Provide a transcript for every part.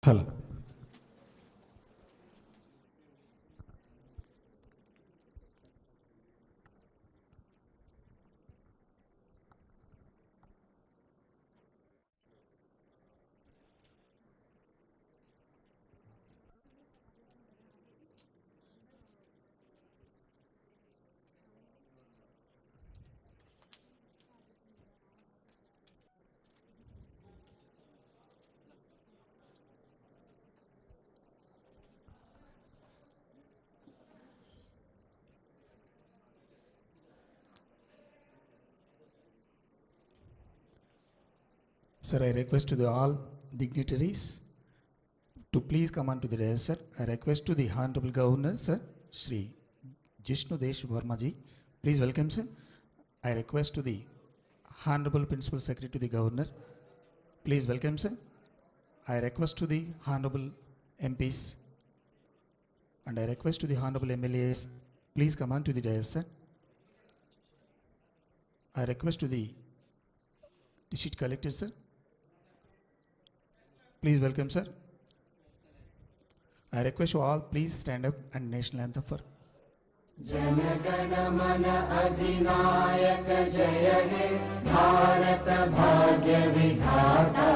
Hello. Sir, I request to the all dignitaries to please come on to the dais, sir. I request to the Hon'ble Governor, sir, Sri.Jishnu Varma ji. Please welcome, sir. I request to the Hon'ble Principal Secretary to the Governor. Please welcome, sir. I request to the Hon'ble MPs and I request to the Hon'ble MLAs. Please come on to the dais, sir. I request to the District Collector, sir. Please welcome, sir. I request you all, please stand up and national anthem for. जनगण मन अधिनायक जय हे भारत भाग्य विधाता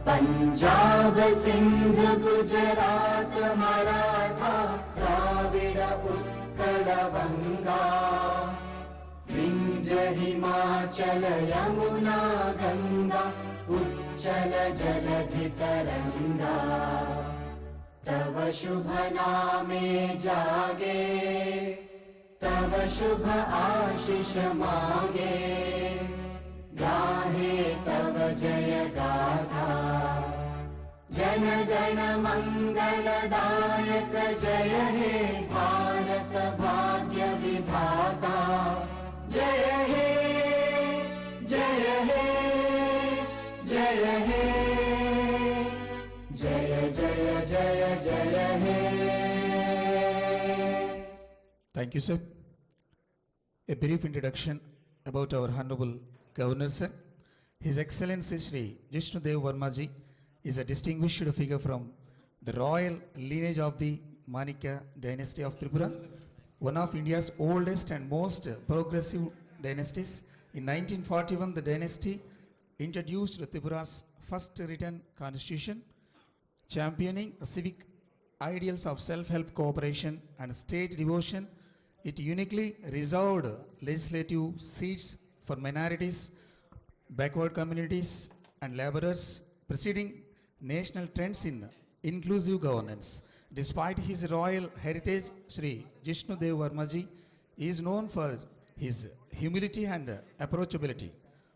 पंजाब सिंध गुजरात मराठा द्राविड उत्कल बंगा विंध्य हिमाचल यमुना गंगा उच्चल जलधि तरंगा तव शुभ नामे जागे तव शुभ आशीष मागे गाहे तव जय गाथा जनगण मंगलदायक जय हे भारत भाग्य विधाता जय हे जय हे जय हे जय जय जय जय हे. Thank you, sir. A brief introduction about our Honorable Governor, sir. His Excellency Sri.Jishnu Varma ji is a distinguished figure from the royal lineage of the Manikya dynasty of Tripura, one of India's oldest and most progressive dynasties. In 1941, the dynasty introduced Tripura's first written constitution, championing the civic ideals of self-help cooperation and state devotion. It uniquely reserved legislative seats for minorities, backward communities and laborers, preceding national trends in inclusive governance. Despite his royal heritage, Sri.Jishnu Varma ji is known for his humility and approachability,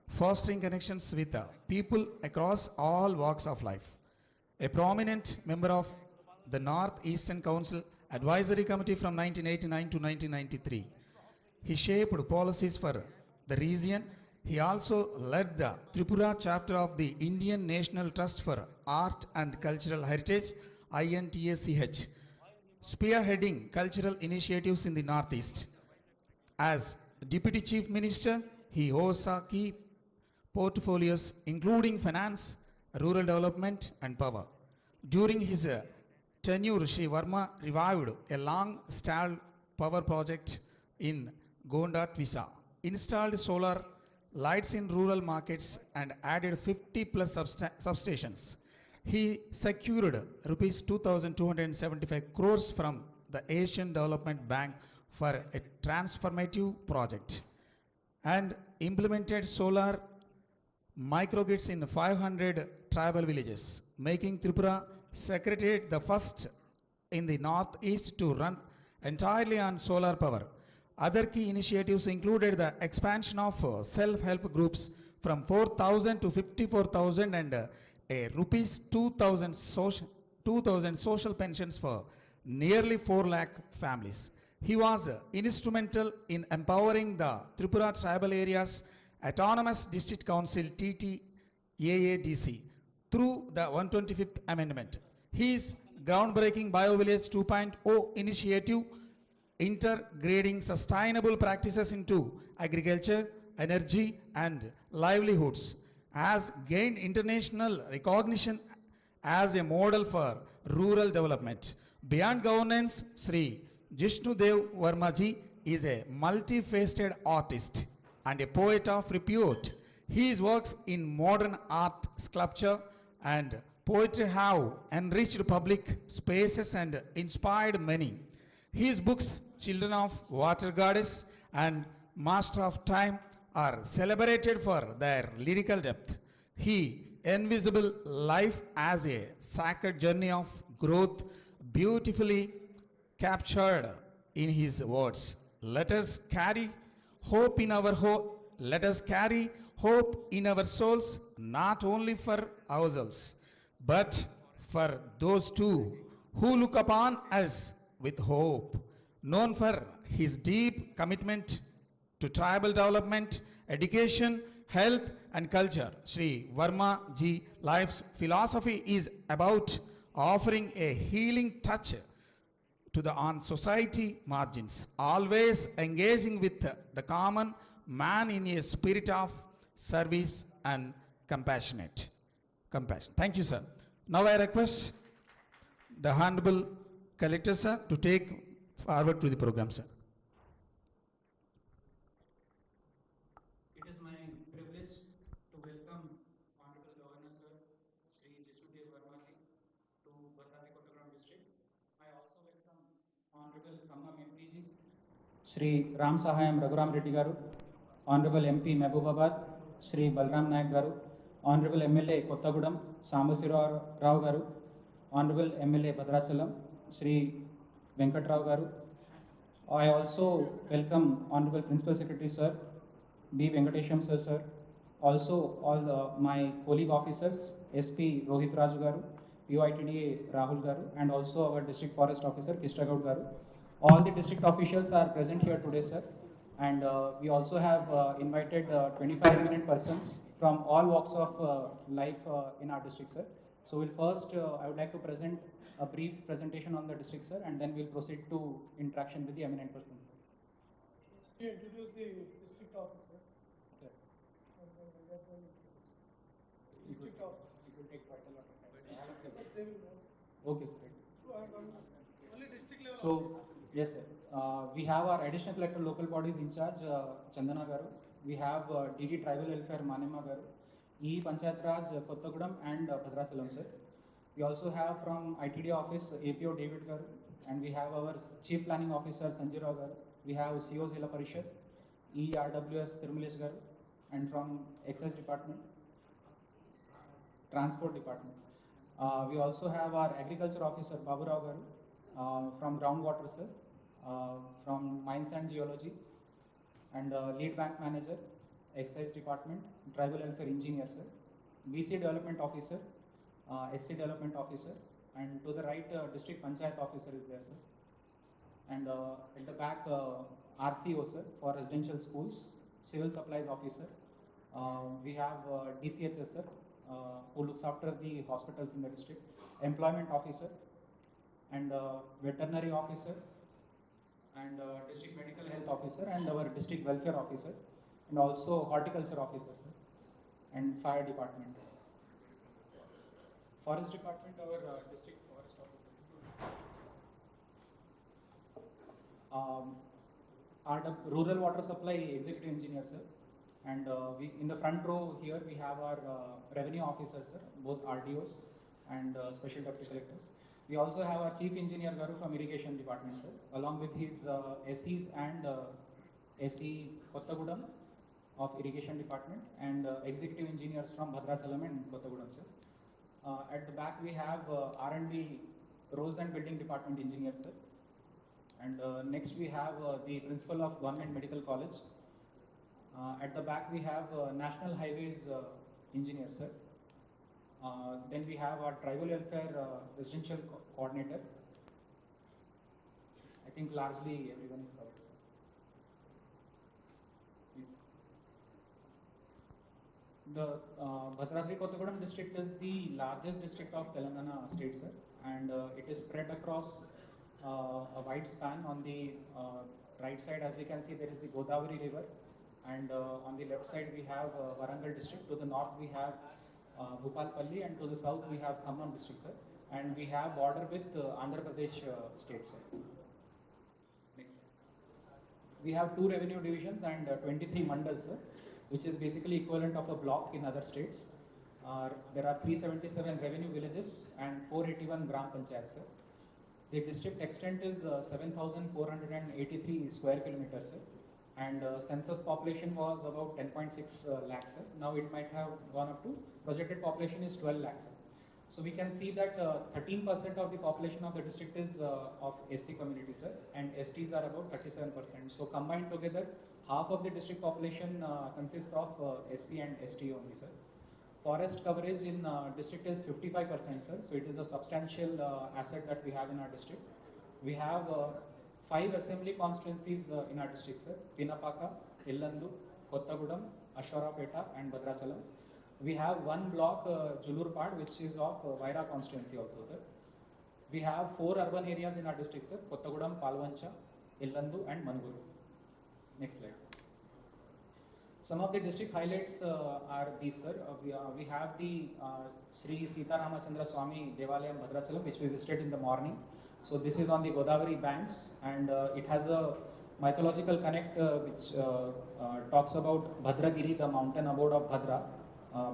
fostering connections with people across all walks of life. A prominent member of the North Eastern Council Advisory Committee from 1989 to 1993. He shaped policies for the region. He also led the Tripura chapter of the Indian National Trust for Art and Cultural Heritage, INTACH, spearheading cultural initiatives in the Northeast. As Deputy Chief Minister, he holds key portfolios including finance, rural development and power. During his tenure, Sri Varma revived a long-stalled power project in Gonda, Twisa, installed solar lights in rural markets and added 50 plus substations. He secured rupees 2,275 crores from the Asian Development Bank for a transformative project and implemented solar microgrids in 500 tribal villages, making Tripura Secretariat the first in the Northeast to run entirely on solar power. Other key initiatives included the expansion of self-help groups from 4,000 to 54,000 and a rupees 2,000 social pensions for nearly 4 lakh families. He was instrumental in empowering the Tripura Tribal Areas Autonomous District Council TTAADC through the 125th Amendment. His groundbreaking BioVillage 2.0 initiative, integrating sustainable practices into agriculture, energy and livelihoods, has gained international recognition as a model for rural development. Beyond governance, Sri Jishnu Dev Varma ji is a multifaceted artist and a poet of repute. His works in modern art, sculpture, and poetry have enriched public spaces and inspired many. His books, Children of Water Goddess and Master of Time, are celebrated for their lyrical depth. He invisible life as a sacred journey of growth, beautifully captured in his words. Let us carry hope in our hope. Let us carry hope in our souls, not only for ourselves, but for those too who look upon us with hope. Known for his deep commitment to tribal development, education, health, and culture, Sri Varma ji life's philosophy is about offering a healing touch to the on society margins, always engaging with the common man in a spirit of service and compassion. Thank you, sir. Now I request the Hon'ble Collector, sir, to take forward to the program, sir. It is my privilege to welcome Honorable Governor Sir Sri.Jishnu Varma ji to Bhadradri Kothagudem district. I also welcome Honorable MP ji, Sri Ram Sahayam Raghuram Reddy Garu, Honorable MP Mehbubabad, Sri Balram Nayak Garu, Honorable MLA Kothagudem Sambasirao Rao Garu, Honorable MLA Bhadrachalam Sri Venkatrao Garu. I also welcome Honorable Principal Secretary Sir B. Venkatesham sir, also all my colleague officers, SP Rohit Raju Garu, POITDA Rahul Garu, and also our District Forest Officer Kishagaud Garu. All the district officials are present here today, sir, and we also have invited 25 persons from all walks of life in our district, sir. So we'll first, I would like to present a brief presentation on the district, sir, and then we'll proceed to interaction with the eminent person. Introduce the district officer. It will take quite a lot of time. Okay, sir. Only district level. So, yes, sir. We have our additional collector local bodies in charge, Chandana Garu. We have DD Tribal Welfare Manema Garu, E Panchayat Raj Kothagudem and Bhadrachalam, sir. We also have from ITD office APO David Garu, and we have our Chief Planning Officer Sanjay Rao Garu. We have CO Zilla Parishad, ERWS Tirumalesh Garu, and from Excise Department, Transport Department. We also have our Agriculture Officer Babu Rao Garu, from Groundwater, sir, from Mines and Geology, and Lead Bank Manager, Excise Department, Tribal Welfare Engineer, sir, BC Development Officer, SC Development Officer, and to the right, District Panchayat Officer is there, sir. And at the back, RCO, sir, for residential schools, Civil Supplies Officer. We have DCHS, sir, who looks after the hospitals in the district, Employment Officer, and Veterinary Officer, and District Medical Health Officer, and our District Welfare Officer, and also Horticulture Officer, sir, and Fire Department. Forest Department, our District Forest Officer. Our Rural Water Supply Executive Engineer, sir. And we in the front row here we have our revenue officers, sir, both RDOs and special deputy collectors. We also have our Chief Engineer Garu from Irrigation Department, sir, along with his SEs and SE Kothagudem of Irrigation Department, and Executive Engineers from Bhadrachalam and Kothagudem, sir. At the back we have R&D Roads and Building Department Engineer, sir. And next we have the Principal of Government Medical College. At the back we have National Highways Engineer, sir. Then we have our Tribal Welfare Residential Coordinator. I think largely everyone is covered. Please. The Bhadradri Kothagudem district is the largest district of Telangana state, sir, and it is spread across a wide span. On the right side, as we can see, there is the Godavari river, and on the left side we have Warangal district. To the north we have Bhupalpalli, and to the south we have Khammam district, sir. And we have border with Andhra Pradesh state, sir. Next. We have 2 revenue divisions and 23 mandals, sir, which is basically equivalent of a block in other states. There are 377 revenue villages and 481 gram panchayats, sir. The district extent is 7,483 square kilometers, sir. And census population was about 10.6 lakhs, sir. Now it might have gone up to, projected population is 12 lakhs, sir. So we can see that 13% of the population of the district is of SC community, sir, and STs are about 37%. So combined together, half of the district population consists of SC and ST only, sir. Forest coverage in district is 55%, sir. So it is a substantial asset that we have in our district. We have 5 assembly constituencies in our district, sir: Pinapaka, Illandu, Kothagudem, Ashwarapeta, and Bhadrachalam. We have 1 block, Julurpad, which is of Vaira constituency also, sir. We have 4 urban areas in our district, sir: Kothagudem, Palvancha, Illandu, and Manuguru. Next slide. Some of the district highlights are these, sir. We have the Sri Sita Ramachandra Swami Devalayam Bhadrachalam, which we visited in the morning. So this is on the Godavari banks, and it has a mythological connect which talks about Bhadragiri, the mountain abode of Bhadra,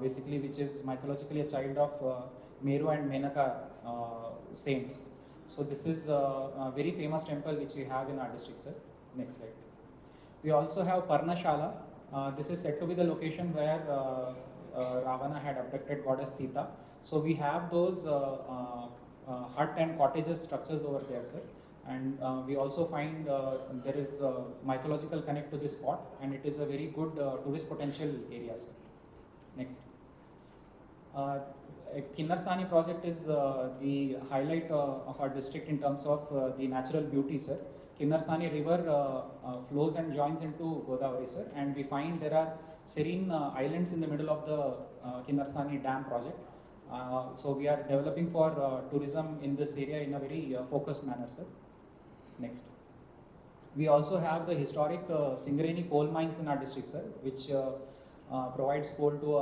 basically, which is mythologically a child of Meru and Menaka saints. So this is a very famous temple which we have in our district, sir. Next slide. We also have Parnashala. This is said to be the location where Ravana had abducted goddess Sita. So we have those hut and cottages structures over there, sir. And we also find there is a mythological connect to this spot, and it is a very good tourist potential area, sir. Next. Kinnarsani project is the highlight of our district in terms of the natural beauty, sir. Kinnarsani river flows and joins into Godavari, sir, and we find there are serene islands in the middle of the Kinnarsani dam project. So we are developing for tourism in this area in a very focused manner, sir. Next. We also have the historic Singareni coal mines in our district, sir, which provides coal to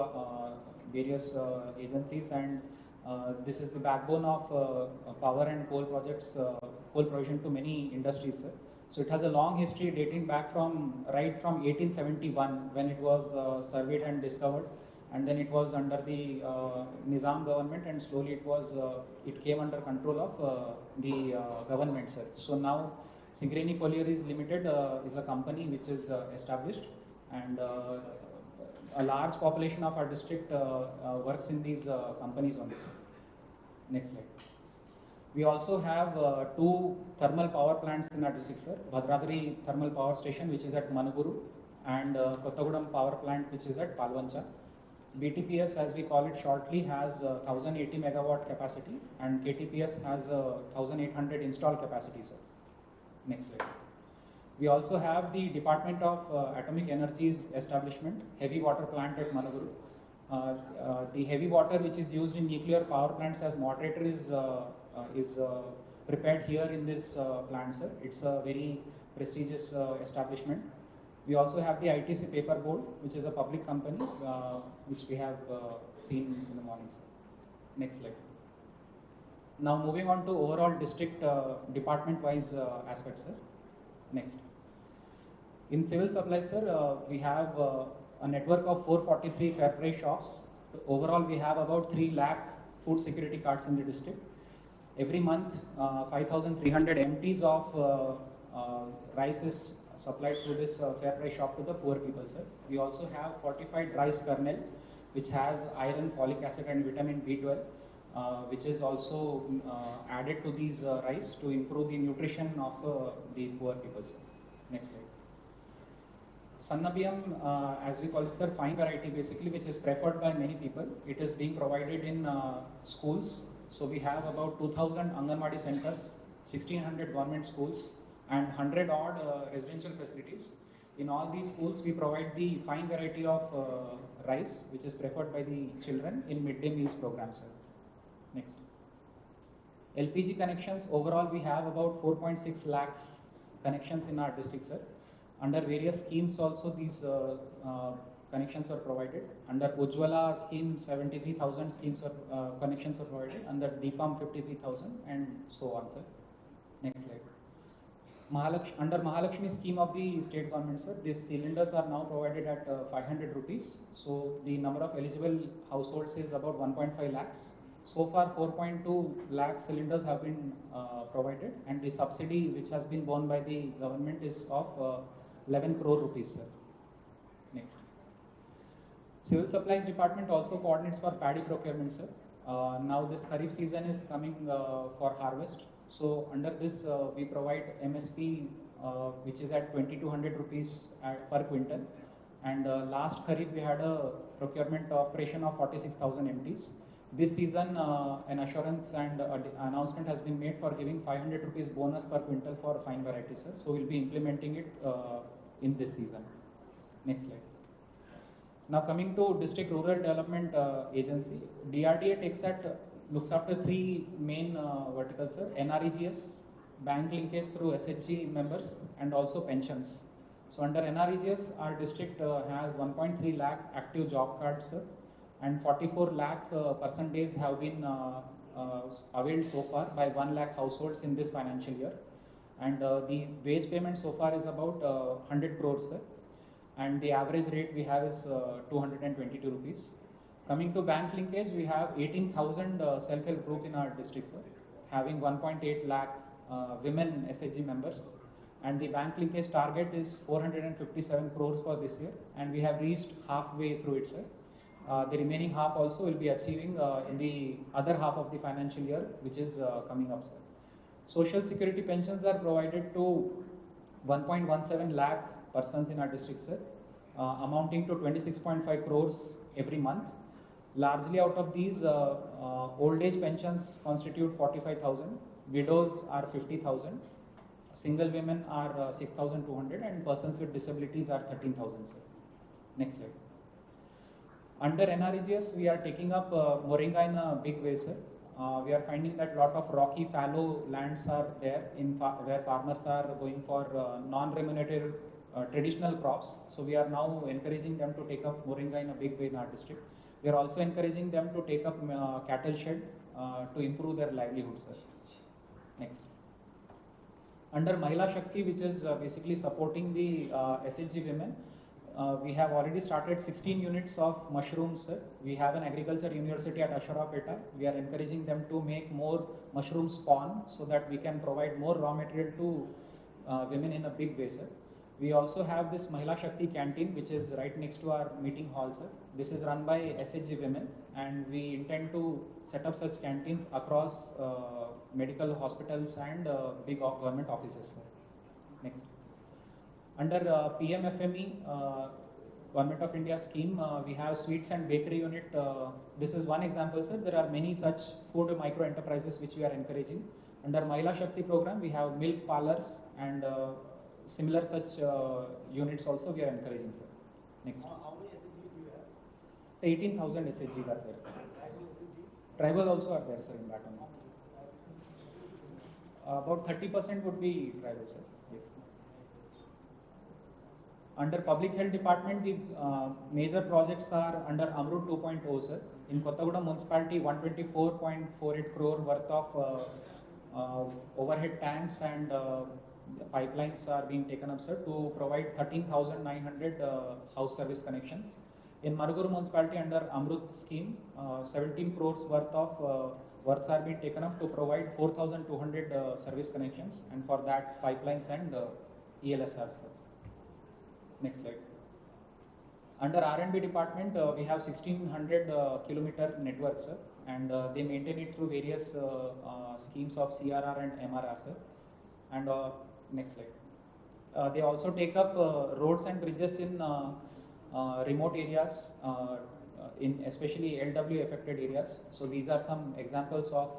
various agencies, and this is the backbone of power and coal projects, coal provision to many industries, sir. So it has a long history dating back from 1871 when it was surveyed and discovered, and then it was under the Nizam government, and slowly it came under control of the government, sir. So now Singareni Collieries Limited is a company which is established, and a large population of our district works in these companies only, sir. Next slide. We also have 2 thermal power plants in our district, sir. Bhadradri Thermal Power Station, which is at Manuguru, and Kothagudem Power Plant, which is at Palvancha. BTPS, as we call it shortly, has 1080 megawatt capacity, and KTPS has 1800 installed capacity, sir. Next slide. We also have the Department of Atomic Energy's establishment, heavy water plant at Manuguru. The heavy water which is used in nuclear power plants as moderator is prepared here in this plant, sir. It's a very prestigious establishment. We also have the ITC Paper Board, which is a public company, which we have seen in the morning, sir. Next slide. Now moving on to overall district department-wise aspects, sir. Next. In civil supplies, sir, we have a network of 443 fair price shops. Overall, we have about 3 lakh food security cards in the district. Every month, 5,300 MTs of rice is supplied through this fair price shop to the poor people, sir. We also have fortified rice kernel, which has iron, folic acid, and vitamin B12, which is also added to these rice to improve the nutrition of the poor people, sir. Next slide. Sannabiyam, as we call it, sir, fine variety basically, which is preferred by many people. It is being provided in schools. So we have about 2,000 Anganwadi centers, 1,600 government schools, and 100 odd residential facilities. In all these schools, we provide the fine variety of rice, which is preferred by the children in midday meals programs, sir. Next. LPG connections, overall we have about 4.6 lakhs connections in our district, sir. Under various schemes also these connections were provided. Under Ujjwala scheme, 73,000 connections were provided. Under DPAM, 53,000, and so on, sir. Next slide. Under Mahalakshmi scheme of the state government, sir, these cylinders are now provided at 500 rupees. So the number of eligible households is about 1.5 lakhs. So far, 4.2 lakh cylinders have been provided, and the subsidy which has been borne by the government is of 11 crore rupees, sir. Next. Civil Supplies Department also coordinates for paddy procurement, sir. Now this Kharif season is coming for harvest. So under this, we provide MSP, which is at 2,200 rupees per quintal. And last Kharif, we had a procurement operation of 46,000 MTs. This season, an assurance and announcement has been made for giving 500 rupees bonus per quintal for fine varieties, sir. So we'll be implementing it in this season. Next slide. Now coming to District Rural Development Agency, DRDA looks after three main verticals, sir: NREGS, bank linkage through SHG members, and also pensions. So under NREGS, our district has 1.3 lakh active job cards, sir, and 44 lakh person days have been availed so far by 1 lakh households in this financial year. And the wage payment so far is about 100 crores, sir. And the average rate we have is 222 rupees. Coming to bank linkage, we have 18,000 self-help group in our district, sir, having 1.8 lakh women SHG members. And the bank linkage target is 457 crores for this year, and we have reached halfway through it, sir. The remaining half also will be achieving in the other half of the financial year, which is coming up, sir. Social security pensions are provided to 1.17 lakh persons in our district, sir, amounting to 26.5 crores every month. Largely out of these, old age pensions constitute 45,000, widows are 50,000, single women are 6,200, and persons with disabilities are 13,000, sir. Next slide. Under NREGS, we are taking up moringa in a big way, sir. We are finding that a lot of rocky fallow lands are there where farmers are going for non-remunerative traditional crops. So we are now encouraging them to take up moringa in a big way in our district. We are also encouraging them to take up cattle shed to improve their livelihood, sir. Next. Under Mahila Shakti, which is basically supporting the SHG women, we have already started 16 units of mushrooms, sir. We have an agriculture university at Asharapeta. We are encouraging them to make more mushroom spawn so that we can provide more raw material to women in a big way, sir. We also have this Mahila Shakti canteen, which is right next to our meeting hall, sir. This is run by SHG women, and we intend to set up such canteens across medical hospitals and big government offices, sir. Next. Under PMFME, Government of India scheme, we have sweets and bakery unit. This is one example, sir. There are many such food micro enterprises which we are encouraging. Under Mahila Shakti program, we have milk parlors and similar such units also we are encouraging, sir. Next. How many SHGs do you have? So 18,000 SHGs are there, sir. Tribal also are there, sir, in that one. About 30% would be tribal, sir. Yes. Under Public Health Department, the major projects are under Amrut 2.0, sir. In Kothagudem Municipality, 124.48 crore worth of overhead tanks and pipelines are being taken up, sir, to provide 13,900 house service connections. In Maruguru Municipality, under Amrut scheme, 17 crores worth of works are being taken up to provide 4,200 service connections, and for that pipelines and ELSRs, sir. Next slide. Under R&B department, we have 1,600 kilometer network, sir, and they maintain it through various schemes of CRR and MRR, sir. And next slide. They also take up roads and bridges in remote areas, in especially LW affected areas. So these are some examples of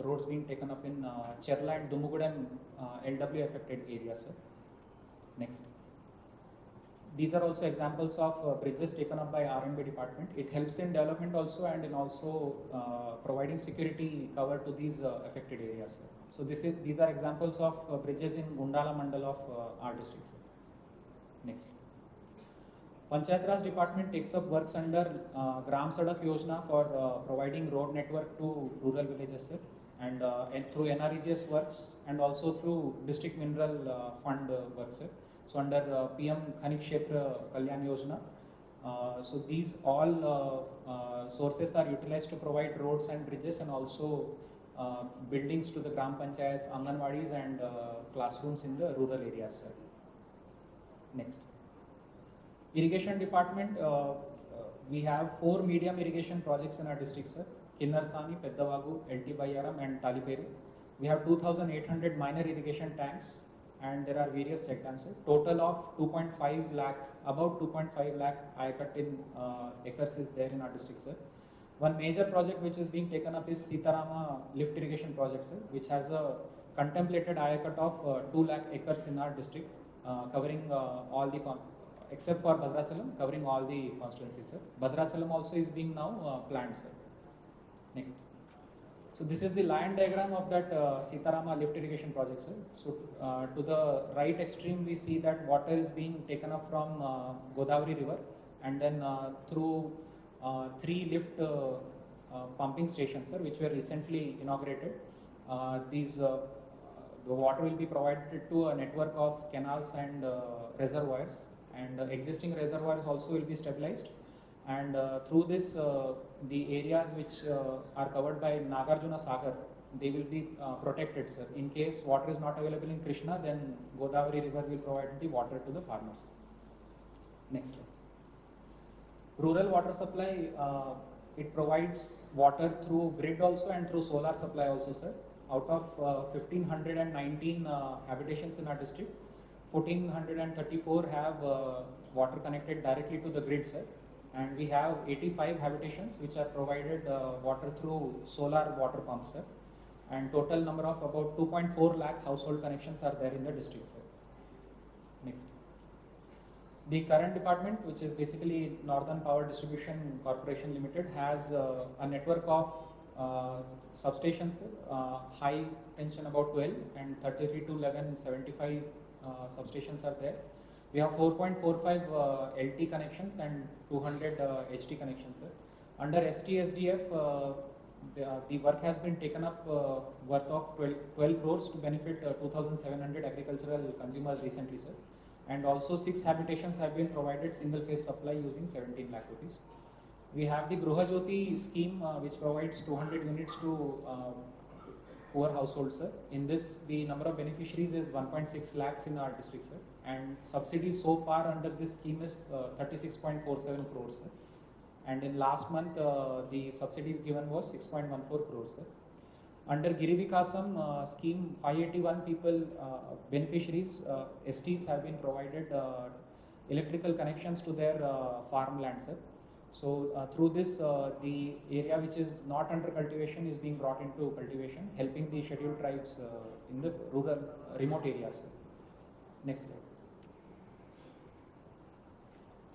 roads being taken up in Cherla and Dumugudem LW affected areas, sir. Next. These are also examples of bridges taken up by R&B department. It helps in development also and in also providing security cover to these affected areas, sir. So these are examples of bridges in Gundala Mandal of our district, sir. Next. Panchayat Raj department takes up works under Gram Sadak Yojana for providing road network to rural villages, sir, and through NREGS works and also through district mineral fund works, sir. So under PM Khanik Kshetra Kalyan Yojana, so these all sources are utilized to provide roads and bridges and also buildings to the Gram Panchayats, Anganwadis and classrooms in the rural areas, sir. Next. Irrigation department, we have 4 medium irrigation projects in our district, sir. Kinnarsani, Peddavagu, LT Bayaram and Taliperi. We have 2,800 minor irrigation tanks and there are various check dams, sir. Total of 2.5 lakh, about 2.5 lakh ayakat in acres is there in our district, sir. One major project which is being taken up is Sitarama lift irrigation project, sir, which has a contemplated ayakat of 2 lakh acres in our district, covering all the except for Bhadrachalam, covering all the constituencies, sir. Bhadrachalam also is being now planned, sir. Next. So this is the line diagram of that Sitarama lift irrigation project, sir. So to the right extreme, we see that water is being taken up from Godavari river and then through 3 lift pumping stations, sir, which were recently inaugurated. The water will be provided to a network of canals and reservoirs, and existing reservoirs also will be stabilized. And through this, the areas which are covered by Nagarjuna Sagar, they will be protected, sir. In case water is not available in Krishna, then Godavari river will provide the water to the farmers. Next. Rural water supply, it provides water through grid also and through solar supply also, sir. Out of 1,519 habitations in our district, 1,434 have water connected directly to the grid, sir. And we have 85 habitations which are provided water through solar water pumps, sir. And total number of about 2.4 lakh household connections are there in the district, sir. Next. The current department, which is basically Northern Power Distribution Corporation Limited, has a network of substations, high tension about 12 and 33 to 11, 75 substations are there. We have 4.45 LT connections and 200 HT connections, sir. Under STSDF, the work has been taken up worth of 12 crores to benefit 2,700 agricultural consumers recently, sir. And also 6 habitations have been provided single phase supply using 17 lakh rupees. We have the Gruha Jyoti scheme which provides 200 units to poor households, sir. In this, the number of beneficiaries is 1.6 lakhs in our district, sir. And subsidy so far under this scheme is 36.47 crores, sir. And in last month, the subsidy given was 6.14 crores, sir. Under Girivikasam scheme, 581 people, beneficiaries, STs have been provided electrical connections to their farmland, sir. So through this, the area which is not under cultivation is being brought into cultivation, helping the scheduled tribes in the rural, remote areas, sir. Next slide.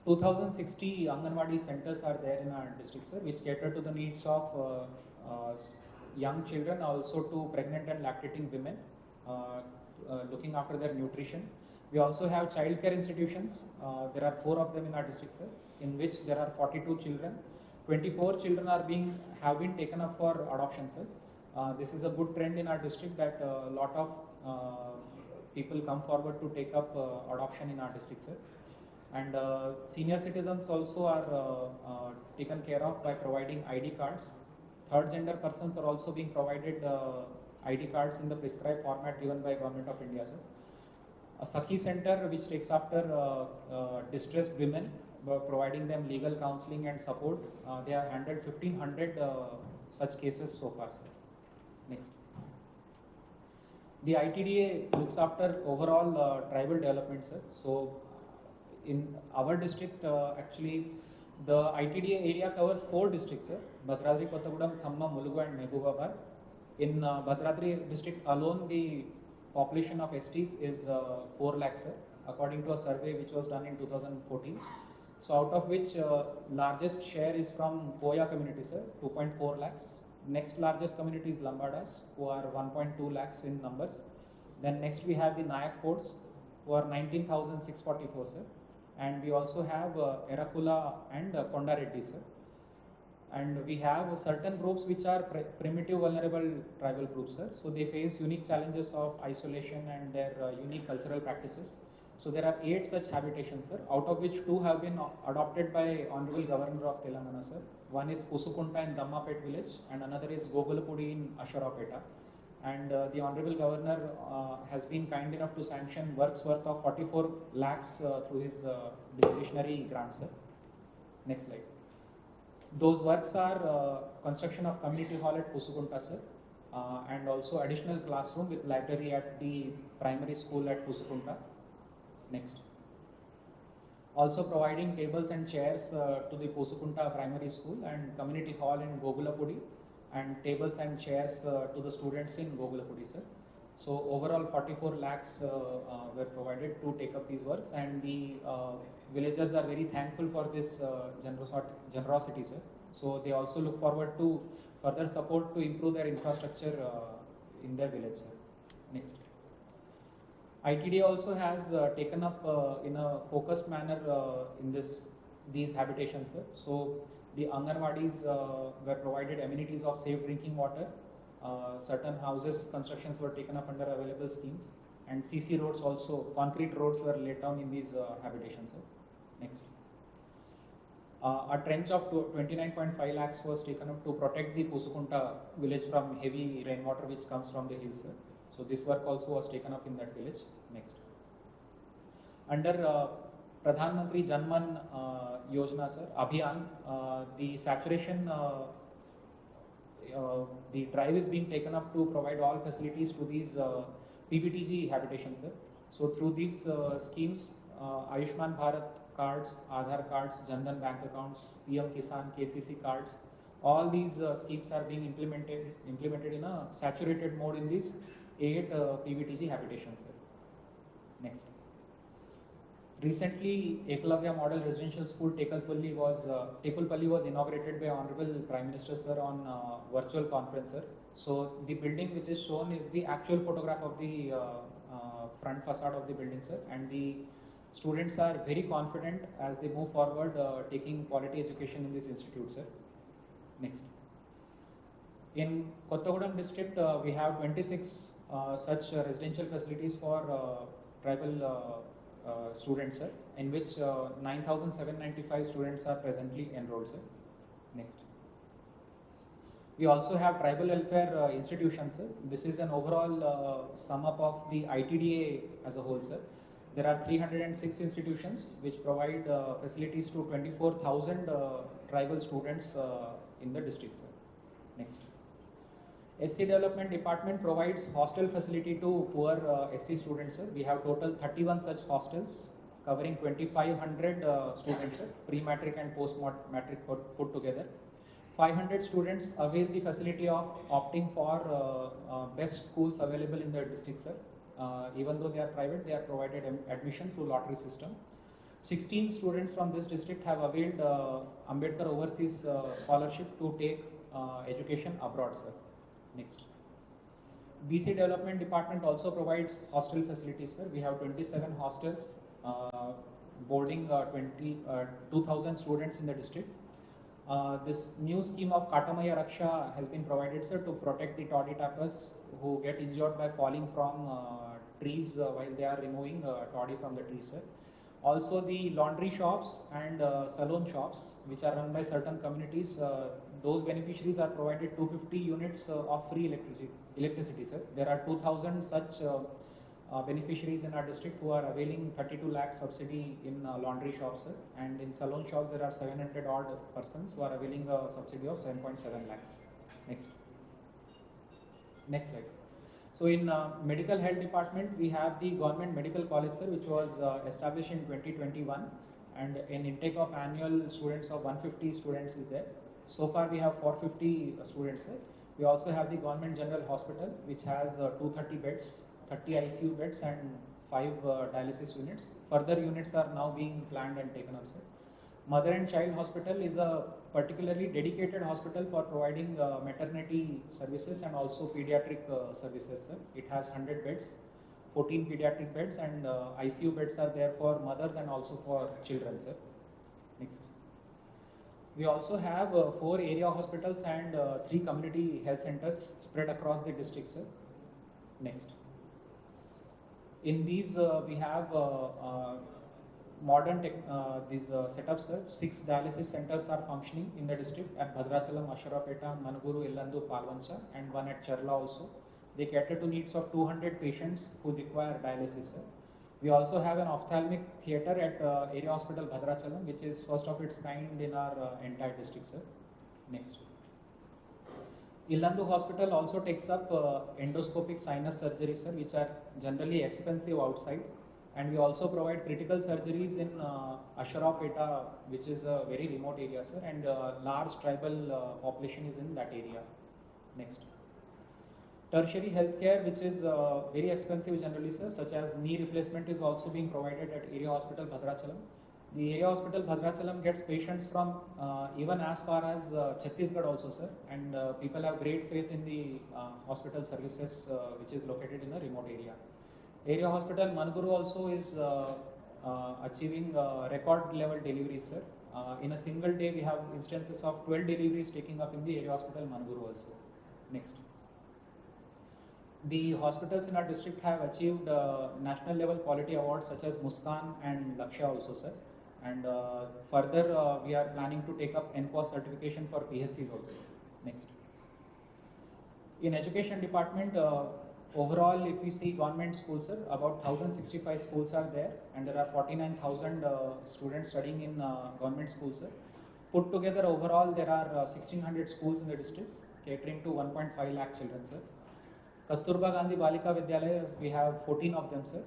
2,060 Anganwadi centers are there in our district, sir, which cater to the needs of young children, also to pregnant and lactating women, looking after their nutrition. We also have child care institutions. There are 4 of them in our district, sir, in which there are 42 children. 24 children have been taken up for adoption, sir. This is a good trend in our district that a lot of people come forward to take up adoption in our district, sir. And senior citizens also are taken care of by providing ID cards. Third gender persons are also being provided ID cards in the prescribed format given by Government of India, sir. A Sakhi center which takes after distressed women, providing them legal counseling and support. They have handled 1,500 such cases so far, sir. Next. The ITDA looks after overall tribal development, sir. So in our district, actually, the ITDA area covers 4 districts, sir. Bhadradri, Kothagudem, Khamma, Mulugu and Mehbubabad. In Bhadradri district alone, the population of STs is 4 lakhs, sir, according to a survey which was done in 2014. So out of which largest share is from Koya community, sir, 2.4 lakhs. Next largest community is Lambadas, who are 1.2 lakhs in numbers. Then next we have the Nayak Forts, who are 19,644, sir. And we also have Erakula and Kondareddy, sir. And we have certain groups which are primitive vulnerable tribal groups, sir. So they face unique challenges of isolation and their unique cultural practices. So there are 8 such habitations, sir, out of which 2 have been adopted by Honorable Governor of Telangana, sir. One is Pusukunta in Dammapet village and another is Gogulapudi in Asharapeta. And the Honorable Governor has been kind enough to sanction works worth of 44 lakhs through his discretionary grant, sir. Next slide. Those works are construction of community hall at Pusukunta, sir, and also additional classroom with library at the primary school at Pusukunta. Next. Also providing tables and chairs to the Pusukunta primary school and community hall in Gogulapudi, and tables and chairs to the students in Gogulapudi, sir. So overall 44 lakhs were provided to take up these works, and the villagers are very thankful for this generosity, sir. So they also look forward to further support to improve their infrastructure in their village, sir. Next. ITD also has taken up in a focused manner in these habitations, sir. So the Anganwadis were provided amenities of safe drinking water. Certain houses constructions were taken up under available schemes, and CC roads also, concrete roads were laid down in these habitations, sir. Next. A trench of 29.5 lakhs was taken up to protect the Pusukunta village from heavy rainwater which comes from the hills, sir. So this work also was taken up in that village. Next. Under Pradhan Mantri Janman Yojana, sir, Abhiyan, the saturation, the drive is being taken up to provide all facilities to these PBTG habitations, sir. So through these schemes, Ayushman Bharat cards, Aadhaar cards, Jandan bank accounts, PM Kisan, KCC cards, all these schemes are being implemented in a saturated mode in these 8 PBTG habitations, sir. Next. Recently, Eklavya Model Residential School Tekulpalli was inaugurated by Honorable Prime Minister, sir, on virtual conference, sir. So the building which is shown is the actual photograph of the front facade of the building, sir, and the students are very confident as they move forward taking quality education in this institute, sir. Next. In Kothagudem district, we have 26 such residential facilities for tribal students, sir, in which 9,795 students are presently enrolled, sir. Next. We also have tribal welfare institutions, sir. This is an overall sum up of the ITDA as a whole, sir. There are 306 institutions which provide facilities to 24,000 tribal students in the district, sir. Next. SC Development Department provides hostel facility to poor SC students, sir. We have total 31 such hostels covering 2,500 students, sir, pre-matric and post-matric put together. 500 students avail the facility of opting for best schools available in the district, sir. Even though they are private, they are provided admission through lottery system. 16 students from this district have availed Ambedkar Overseas Scholarship to take education abroad, sir. Next. BC Development Department also provides hostel facilities, sir. We have 27 hostels boarding 2,000 students in the district. This new scheme of Katamaya Raksha has been provided, sir, to protect the toddy tappers who get injured by falling from trees while they are removing toddy from the trees, sir. Also the laundry shops and salon shops which are run by certain communities, those beneficiaries are provided 250 units of free electricity, sir. There are 2,000 such beneficiaries in our district who are availing 32 lakh subsidy in laundry shops, sir. And in salon shops there are 700 odd persons who are availing a subsidy of 7.7 lakhs. Next. Next slide. So in medical health department, we have the government medical college, sir, which was established in 2021, and an intake of annual students of 150 students is there. So far we have 450 students, sir. We also have the government general hospital, which has 230 beds, 30 ICU beds and 5 dialysis units. Further units are now being planned and taken up, sir. Mother and Child Hospital is a particularly dedicated hospital for providing maternity services and also pediatric services, sir. It has 100 beds. 14 pediatric beds, and ICU beds are there for mothers and also for children, sir. Next. We also have 4 area hospitals and 3 community health centers spread across the district, sir. Next. In these, we have modern setups, sir. 6 dialysis centers are functioning in the district at Bhadrachalam, Asharapeta, Manuguru, Illandu, Palvancha, and one at Charla also. They cater to needs of 200 patients who require dialysis, sir. We also have an ophthalmic theatre at Area Hospital Bhadrachalam, which is first of its kind in our entire district, sir. Next. Illandu Hospital also takes up endoscopic sinus surgery, sir, which are generally expensive outside. And we also provide critical surgeries in Asharapeta, which is a very remote area, sir, and large tribal population is in that area. Next. Tertiary healthcare, which is very expensive generally, sir, such as knee replacement is also being provided at Area Hospital Bhadrachalam. The Area Hospital Bhadrachalam gets patients from even as far as Chhattisgarh also, sir, and people have great faith in the hospital services which is located in a remote area. Area Hospital Manuguru also is achieving record level deliveries, sir. In a single day, we have instances of 12 deliveries taking up in the Area Hospital Manuguru also. Next. The hospitals in our district have achieved national level quality awards such as Muskan and Lakshya also, sir. And further, we are planning to take up NQAS certification for PHCs also. Next. In education department, overall, if we see government schools, sir, about 1065 schools are there, and there are 49,000 students studying in government schools, sir. Put together, overall, there are 1600 schools in the district, catering to 1.5 lakh children, sir. Kasturba Gandhi Balika Vidyalayas, we have 14 of them, sir,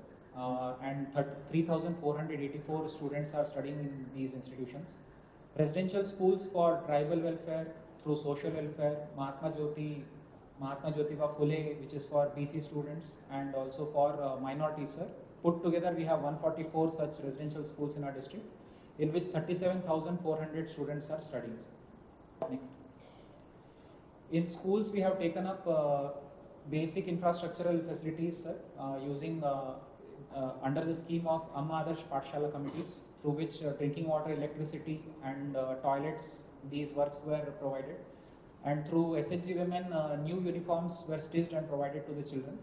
and 3,484 students are studying in these institutions. Residential schools for tribal welfare through social welfare, Mahatma Jyotiba Phule, which is for BC students, and also for minorities, sir. Put together, we have 144 such residential schools in our district, in which 37,400 students are studying. Next. In schools, we have taken up basic infrastructural facilities, sir, using under the scheme of Amma Adarsh Pathshala committees, through which drinking water, electricity, and toilets, these works were provided. And through SHG women, new uniforms were stitched and provided to the children.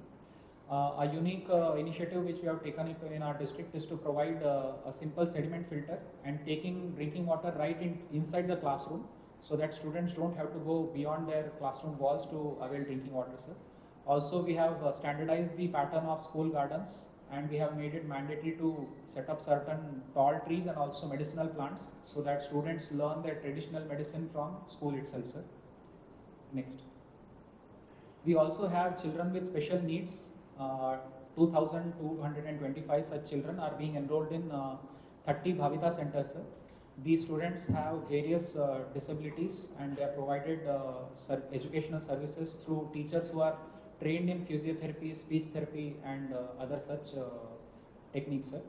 A unique initiative which we have taken in our district is to provide a simple sediment filter and taking drinking water right inside the classroom, so that students don't have to go beyond their classroom walls to avail drinking water, sir. Also, we have standardized the pattern of school gardens, and we have made it mandatory to set up certain tall trees and also medicinal plants, so that students learn their traditional medicine from school itself, sir. Next. We also have children with special needs. 2,225 such children are being enrolled in 30 Bhavita centers, sir. These students have various disabilities, and they are provided educational services through teachers who are trained in physiotherapy, speech therapy, and other such techniques, sir.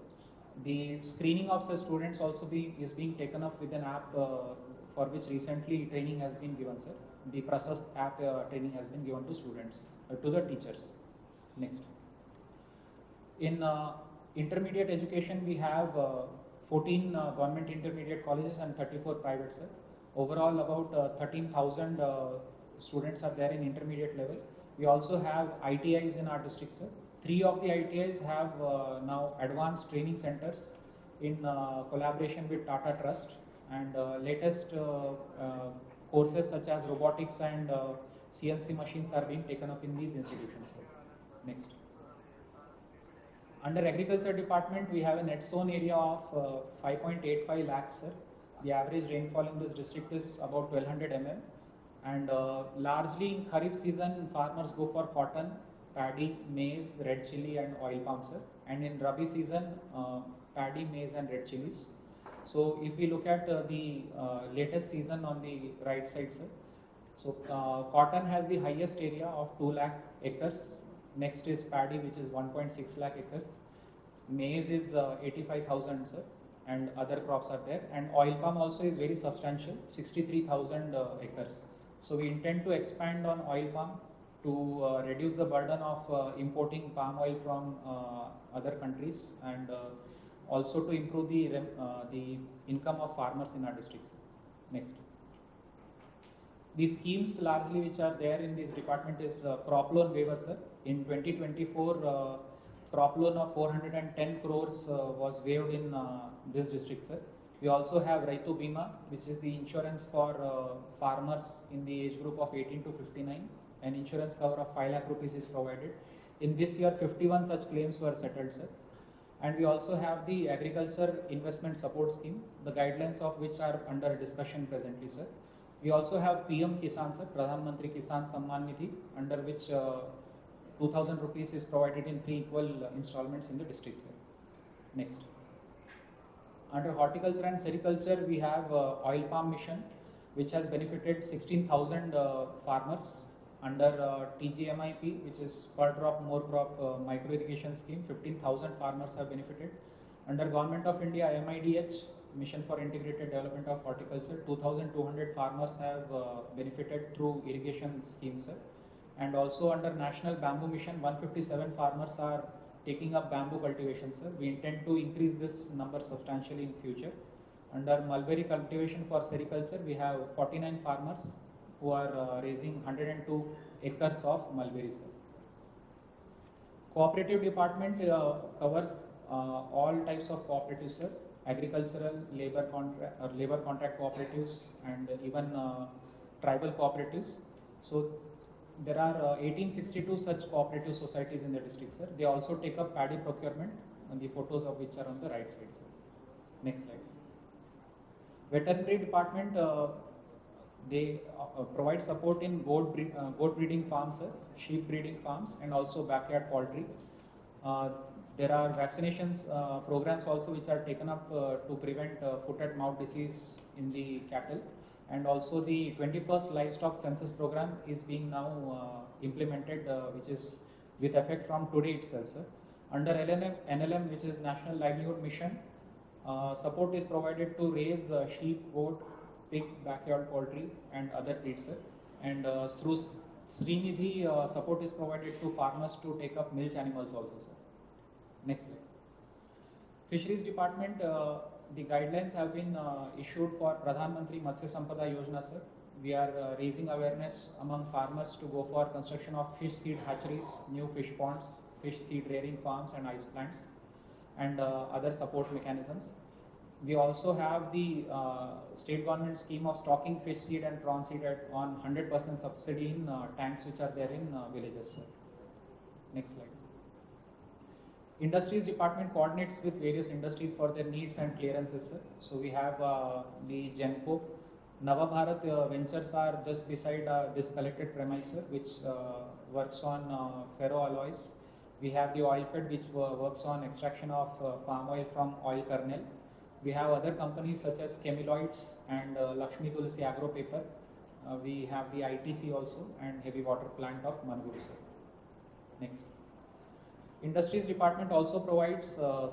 The screening of such students also is being taken up with an app for which recently training has been given, sir. The Prasast app training has been given to students, to the teachers. Next. In intermediate education, we have 14 government intermediate colleges and 34 private, sir. Overall, about 13,000 students are there in intermediate level. We also have ITIs in our district, sir. 3 of the ITIs have now advanced training centers in collaboration with Tata Trust, and latest courses such as robotics and CNC machines are being taken up in these institutions, sir. Next. Under agriculture department, we have a net sown area of 5.85 lakhs, sir. The average rainfall in this district is about 1200 mm. And largely in Kharif season, farmers go for cotton, paddy, maize, red chili, and oil palm, sir. And in Rabi season, paddy, maize, and red chilies. So if we look at the latest season on the right side, sir. So cotton has the highest area of 2 lakh acres. Next is paddy, which is 1.6 lakh acres. Maize is 85,000, sir, and other crops are there. And oil palm also is very substantial, 63,000 acres. So we intend to expand on oil palm to reduce the burden of importing palm oil from other countries, and also to improve the income of farmers in our districts. Next. The schemes largely which are there in this department is crop loan waiver, sir. In 2024, crop loan of 410 crores was waived in this district, sir. We also have Raitu Bima, which is the insurance for farmers in the age group of 18 to 59. An insurance cover of 5 lakh rupees is provided. In this year, 51 such claims were settled, sir. And we also have the Agriculture Investment Support Scheme, the guidelines of which are under discussion presently, sir. We also have PM Kisan, sir, Pradhan Mantri Kisan Samman Nidhi, under which 2000 rupees is provided in 3 equal installments in the district, sir. Next. Under horticulture and sericulture, we have oil palm mission, which has benefited 16,000 farmers. Under TGMIP, which is per drop more crop micro irrigation scheme, 15,000 farmers have benefited. Under Government of India MIDH, Mission for Integrated Development of Horticulture, 2,200 farmers have benefited through irrigation schemes, sir. And also under National Bamboo Mission, 157 farmers are taking up bamboo cultivation, sir. We intend to increase this number substantially in future. Under mulberry cultivation for sericulture, we have 49 farmers who are raising 102 acres of mulberries, sir. Cooperative department covers all types of cooperatives, sir. Agricultural, labor contract cooperatives, and even tribal cooperatives. So there are 1862 such cooperative societies in the district, sir. They also take up paddy procurement, and the photos of which are on the right side, sir. Next slide. Veterinary department, they provide support in goat breeding farms, sir, sheep breeding farms, and also backyard poultry. There are vaccinations programs also which are taken up to prevent foot and mouth disease in the cattle, and also the 21st livestock census program is being now implemented, which is with effect from today itself, sir. Under NLM, which is National Livelihood Mission, support is provided to raise sheep, goat, pig, backyard poultry, and other breeds, sir. And through Srinidhi, support is provided to farmers to take up milch animals also, sir. Next slide. Fisheries department, the guidelines have been issued for Pradhan Mantri Matsya Sampada Yojana, sir. We are raising awareness among farmers to go for construction of fish seed hatcheries, new fish ponds, fish seed rearing farms, and ice plants, and other support mechanisms. We also have the state government scheme of stocking fish seed and prawn seed on 100% subsidy in tanks which are there in villages, sir. Next slide. Industries department coordinates with various industries for their needs and clearances, sir. So we have the Genco. Nava Bharat Ventures are just beside this collected premise, sir, which works on ferroalloys. We have the Oilfed, which works on extraction of palm oil from oil kernel. We have other companies such as Chemiloids and Lakshmi Tulsi Agro Paper. We have the ITC also, and heavy water plant of Mangalore, sir. Next. Industries department also provides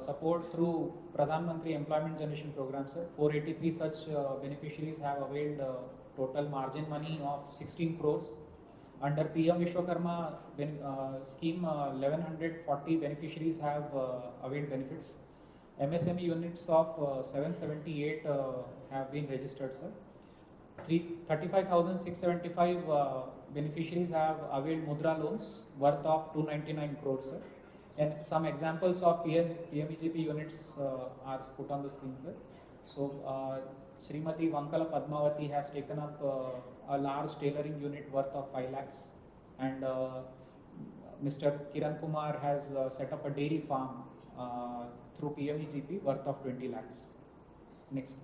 support through Pradhan Mantri Employment Generation Program, sir. 483 such beneficiaries have availed total margin money of 16 crores. Under PM Vishwakarma scheme, 1140 beneficiaries have availed benefits. MSME units of 778 have been registered, sir. 35,675 beneficiaries have availed Mudra loans worth of 299 crores, sir. And some examples of PMEGP units are put on the screen, sir. So, Srimati Vankala Padmavati has taken up a large tailoring unit worth of 5 lakhs, and Mr. Kiran Kumar has set up a dairy farm through PMEGP worth of 20 lakhs. Next.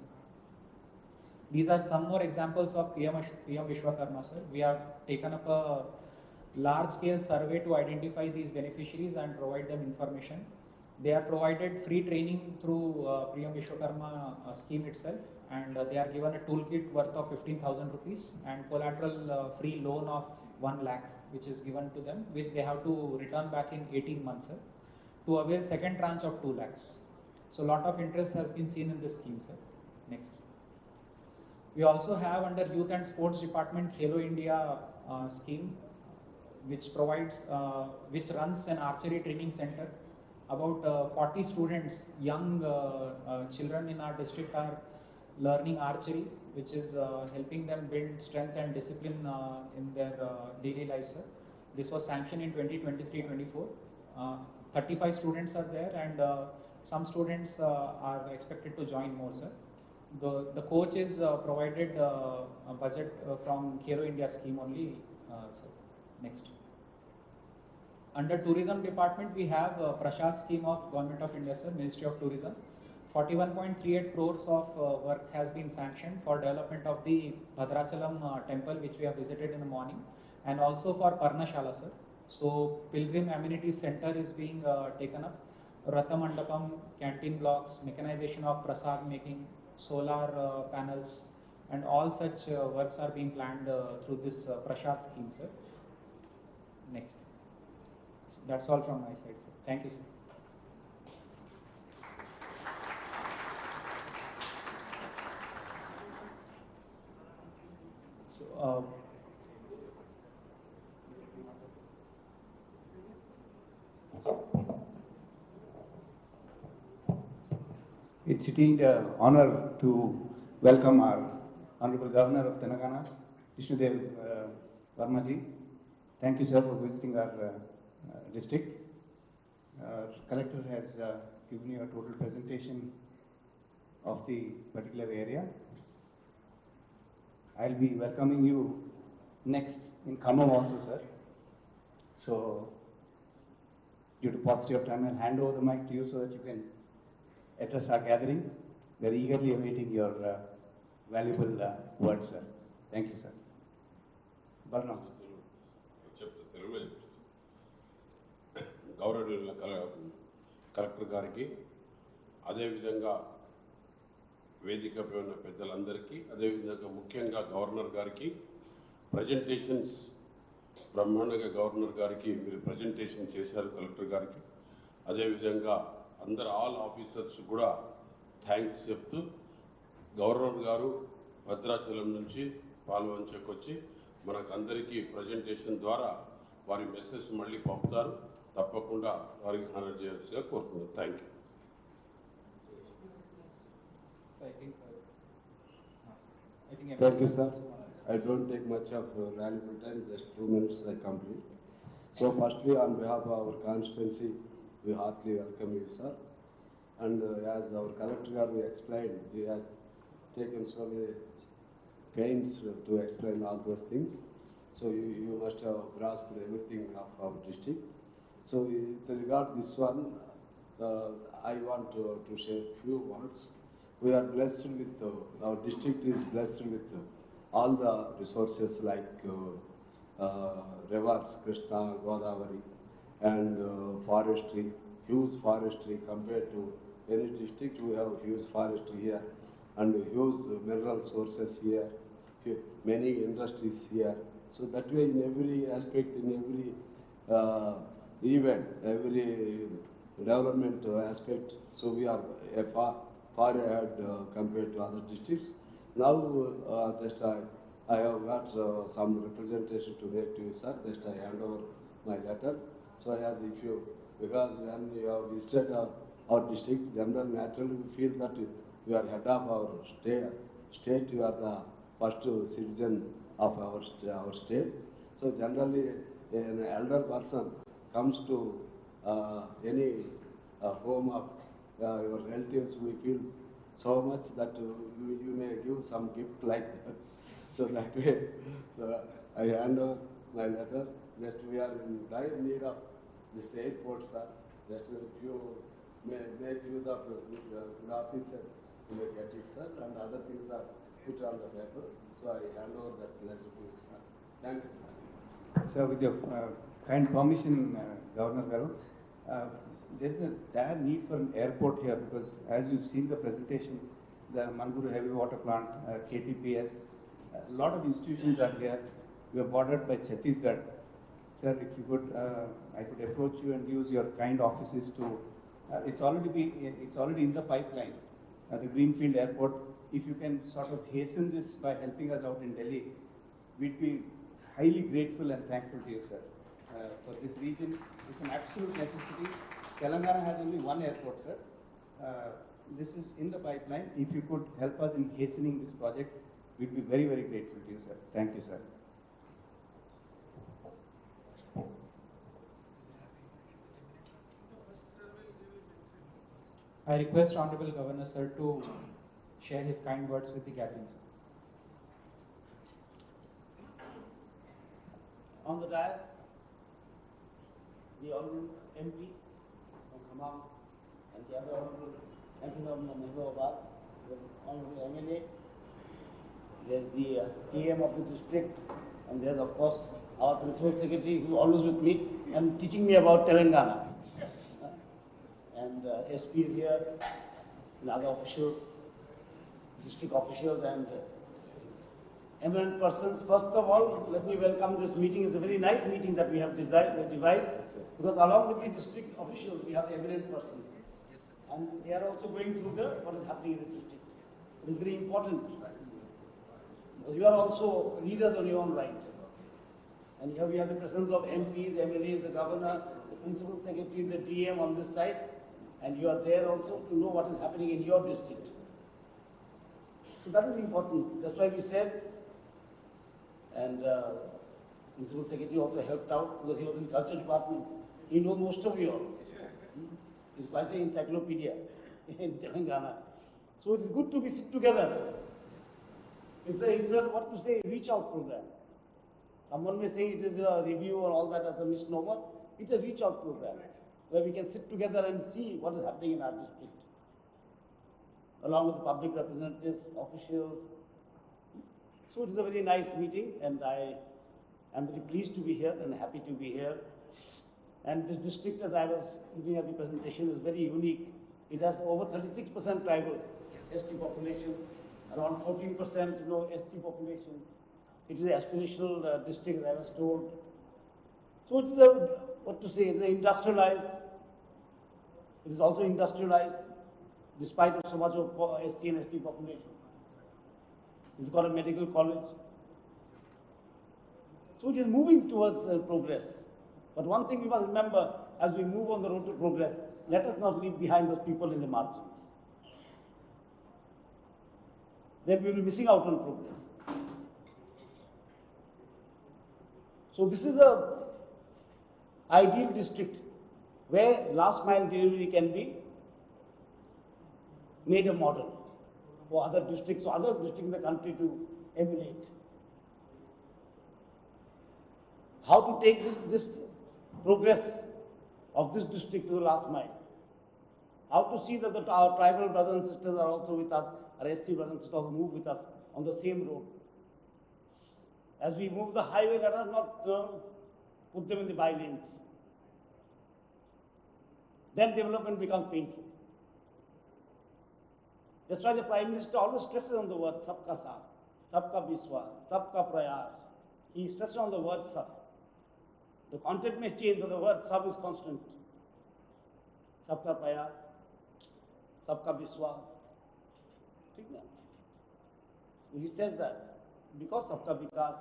These are some more examples of PM Vishwakarma, sir. We have taken up a large-scale survey to identify these beneficiaries and provide them information. They are provided free training through PM Vishwakarma scheme itself, and they are given a toolkit worth of 15,000 rupees and collateral free loan of 1 lakh, which is given to them, which they have to return back in 18 months, sir, to avail second tranche of 2 lakhs. So, lot of interest has been seen in this scheme, sir. Next. We also have under Youth and Sports Department Khelo India scheme. which runs an archery training center. About 40 students, young children in our district are learning archery, which is helping them build strength and discipline in their daily life, sir. This was sanctioned in 2023-24. 35 students are there, and some students are expected to join more, sir. The coach is provided a budget from Kero India scheme only, sir. Next. Under tourism department, we have Prashad scheme of Government of India, sir, Ministry of Tourism. 41.38 crores of work has been sanctioned for development of the Bhadrachalam temple, which we have visited in the morning, and also for Parnashala, sir. So Pilgrim Amenity Center is being taken up. Ratha Mandapam, canteen blocks, mechanization of prasad making, solar panels, and all such works are being planned through this Prashad scheme, sir. Next. So that's all from my side, sir. Thank you, sir. So, it's indeed an honor to welcome our Honorable Governor of Telangana, Sri.Jishnu Varma ji. Thank you, sir, for visiting our district. Collector has given you a total presentation of the particular area. I'll be welcoming you next in Khammam also, sir. So, due to paucity of time, I'll hand over the mic to you so that you can address our gathering. We are eagerly awaiting your valuable words, sir. Thank you, sir. Varma. గౌరవనీయుల collector గారికి, అదేవిధంగా వేదికపై ఉన్న పెద్దలందరికీ, అదేవిధంగా ముఖ్యంగా governor గారికి presentations బ్రహ్మాండంగా గవర్నర్ గారికి మీరు ప్రజెంటేషన్ చేశారు కలెక్టర్ గారికి. అదేవిధంగా అందరు ఆల్ ఆఫీసర్స్ కూడా థ్యాంక్స్ చెప్తూ, గవర్నర్ గారు భద్రాచలం నుంచి పాల్వంచకు వచ్చి మనకు అందరికీ ప్రజెంటేషన్ ద్వారా వారి మెసేజ్ మళ్ళీ పంపుతారు. తప్పకుండా వారికి హానర్ చేయాల్సిగా కోరుతున్నాను. Thank you. Thank you, sir. I don't take much of valuable time, just 2 minutes I complete. So firstly, on behalf of our constituency, we heartily welcome you, sir. And as our collector we explained, we have taken so many pains to explain all those things. So you must have grasped everything of our district. So with regard this one, I want to share few words. We are blessed with, our district is blessed with all the resources like rivers, Krishna, Godavari, and forestry, huge forestry compared to any district. We have huge forestry here and huge mineral sources here, many industries here. So that way in every aspect, in every event, every development aspect, so we are far ahead compared to other districts. Now, just I have got some representation to make to you, sir. Just I hand over my letter. So as if you, because when you have visited our district, generally naturally we feel that you are head of our state, you are the first citizen of our state. So generally an elder person comes to any home of your relatives, we feel so much that you may give some gift like that. So that way, so I hand over my letter. Just we are in dire need of this airport, sir. Just if you may make use of good officers, you may get it, sir. And other things are put on the paper. So I hand over that letter to you, sir. Thank you, sir. Sir, with your kind permission, Governor Garu, there's a dire need for an airport here because as you've seen the presentation, the Manguru Heavy Water Plant, KTPS, a lot of institutions are here. We are bordered by Chhattisgarh. Sir, if you could, I could approach you and use your kind offices to, it's already in the pipeline, the Greenfield Airport. If you can sort of hasten this by helping us out in Delhi, we'd be highly grateful and thankful to you, sir. for this region. It's an absolute necessity. Telangana has only one airport, sir. This is in the pipeline. If you could help us in hastening this project, we'd be very, very grateful to you, sir. Thank you, sir. I request Honorable Governor Sir to share his kind words with the gathering, sir. On the dais, the Honorable MP from Khammam and the other Honorable MP from Mehboobabaad, the Honorable MLA, there's the TM of the district, and there's of course our Principal Secretary who is always with me and teaching me about Telangana. And SP is here, and other officials, district officials and eminent persons. First of all, let me welcome this meeting. It's a very nice meeting that we have devised, because along with the district officials, we have eminent persons. And they are also going through what is happening in the district. It is very important, because you are also leaders on your own right. And here we have the presence of MPs, MLAs, the governor, the principal secretary, the DM on this side, and you are there also to know what is happening in your district. So that is important. That's why we said, and Principal Secretary also helped out because he was in Culture Department. He knows most of you all. He's quite an encyclopedia in Telangana. So it is good to be sit together. It's a what to say, reach out program. Someone may say it is a review or all that as a misnomer. It's a reach out program where we can sit together and see what is happening in our district, along with the public representatives, officials. So it is a very nice meeting, and I am very pleased to be here and happy to be here. And this district, as I was looking at the presentation, is very unique. It has over 36% tribal ST population, around 14% ST population. It is an aspirational district, as I was told. So it is a, what to say, it's industrialized. It is also industrialized, despite of so much of ST and ST population. It's got a medical college. So it is moving towards progress. But one thing we must remember, as we move on the road to progress, let us not leave behind those people in the margins. Then we will be missing out on progress. So this is a ideal district where last mile delivery can be made a model for other districts or other districts in the country to emulate. How to take this progress of this district to the last mile. How to see that our tribal brothers and sisters are also with us, our ST brothers and sisters also move with us on the same road. As we move the highway, let us not put them in the by lanes. Then development becomes painful. That's why the Prime Minister always stresses on the word sabka saath, sabka viswas, sabka prayas. He stresses on the word sab. The content may change, but the word sab is constant. Sabka prayas, sabka viswas. He says that because sabka vikas,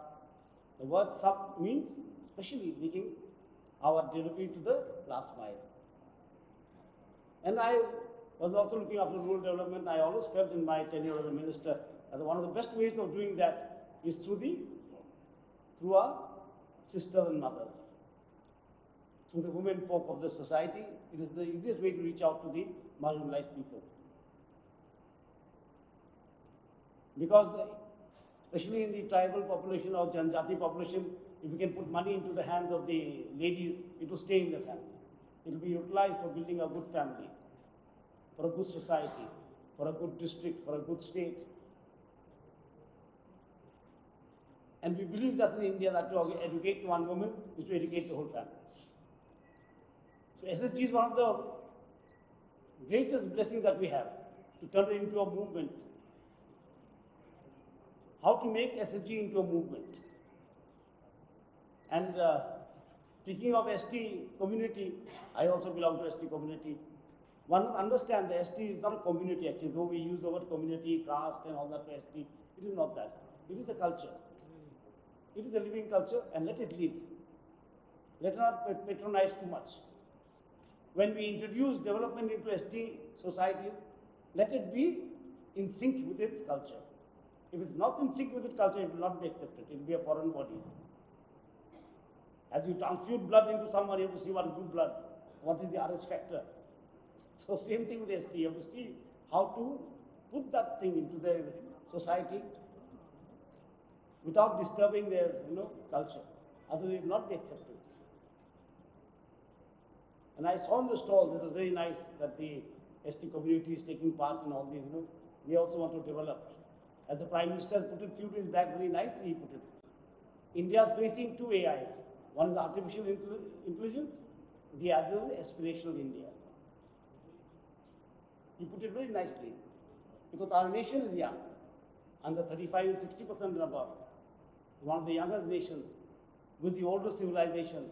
the word sab means especially making our delivery to the last mile. And I was also looking after rural development. I always felt in my tenure as a minister that one of the best ways of doing that is through our sisters and mothers, through the women folk of the society. It is the easiest way to reach out to the marginalized people. Because especially in the tribal population or Janjati population, if we can put money into the hands of the ladies, it will stay in the family. It will be utilized for building a good family, for a good society, for a good district, for a good state. And we believe that in India that to educate one woman is to educate the whole family. So SSG is one of the greatest blessings that we have, to turn it into a movement. How to make SSG into a movement. And speaking of ST community, I also belong to ST community. One must understand the ST is not a community actually, though we use the word community, caste and all that for ST. It is not that. It is a culture. It is a living culture, and let it live. Let us not patronize too much. When we introduce development into ST society, let it be in sync with its culture. If it's not in sync with its culture, it will not be accepted. It will be a foreign body. As you transfuse blood into someone, you have to see what is good blood, what is the RH factor. So same thing with ST. You have to see how to put that thing into the society without disturbing their culture. Otherwise it will not be accepted. And I saw in the stalls, it was very nice that the ST community is taking part in all these. We also want to develop. As the Prime Minister put it few days back, very nicely he put it. India is facing two AI. One is artificial intelligence, the other is aspirational India. He put it very nicely. Because our nation is young, under 35 and 60% and above. One of the youngest nations with the older civilization.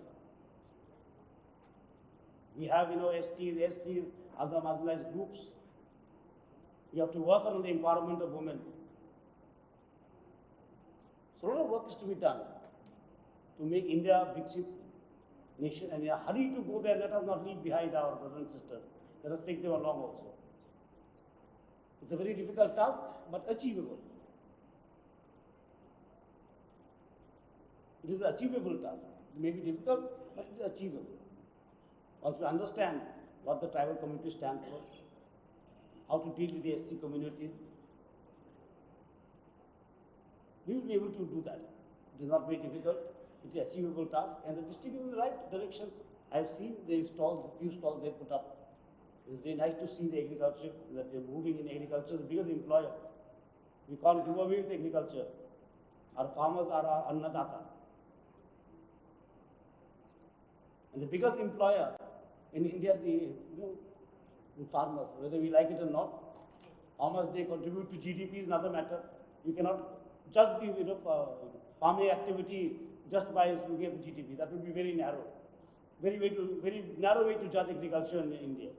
We have, STs, SCs, other marginalized groups. We have to work on the empowerment of women. So a lot of work is to be done to make India a big nation. And in a hurry to go there, let us not leave behind our brothers and sisters. Let us take them along also. It's a very difficult task, but achievable. It is an achievable task. It may be difficult, but it is achievable. Also understand what the tribal community stands for, how to deal with the SC community. We will be able to do that. It is not very difficult. It is an achievable task, and the district is in the right direction. I have seen the stalls, few stalls they put up. It's very nice to see the agriculture, that they are moving in agriculture, the biggest employer. We can't do away with agriculture. Our farmers are our annadata. And the biggest employer in India, the farmers, whether we like it or not, how much they contribute to GDP is another matter. You cannot judge the farming activity just by looking at the GDP. That would be very narrow. Very narrow way to judge agriculture in India.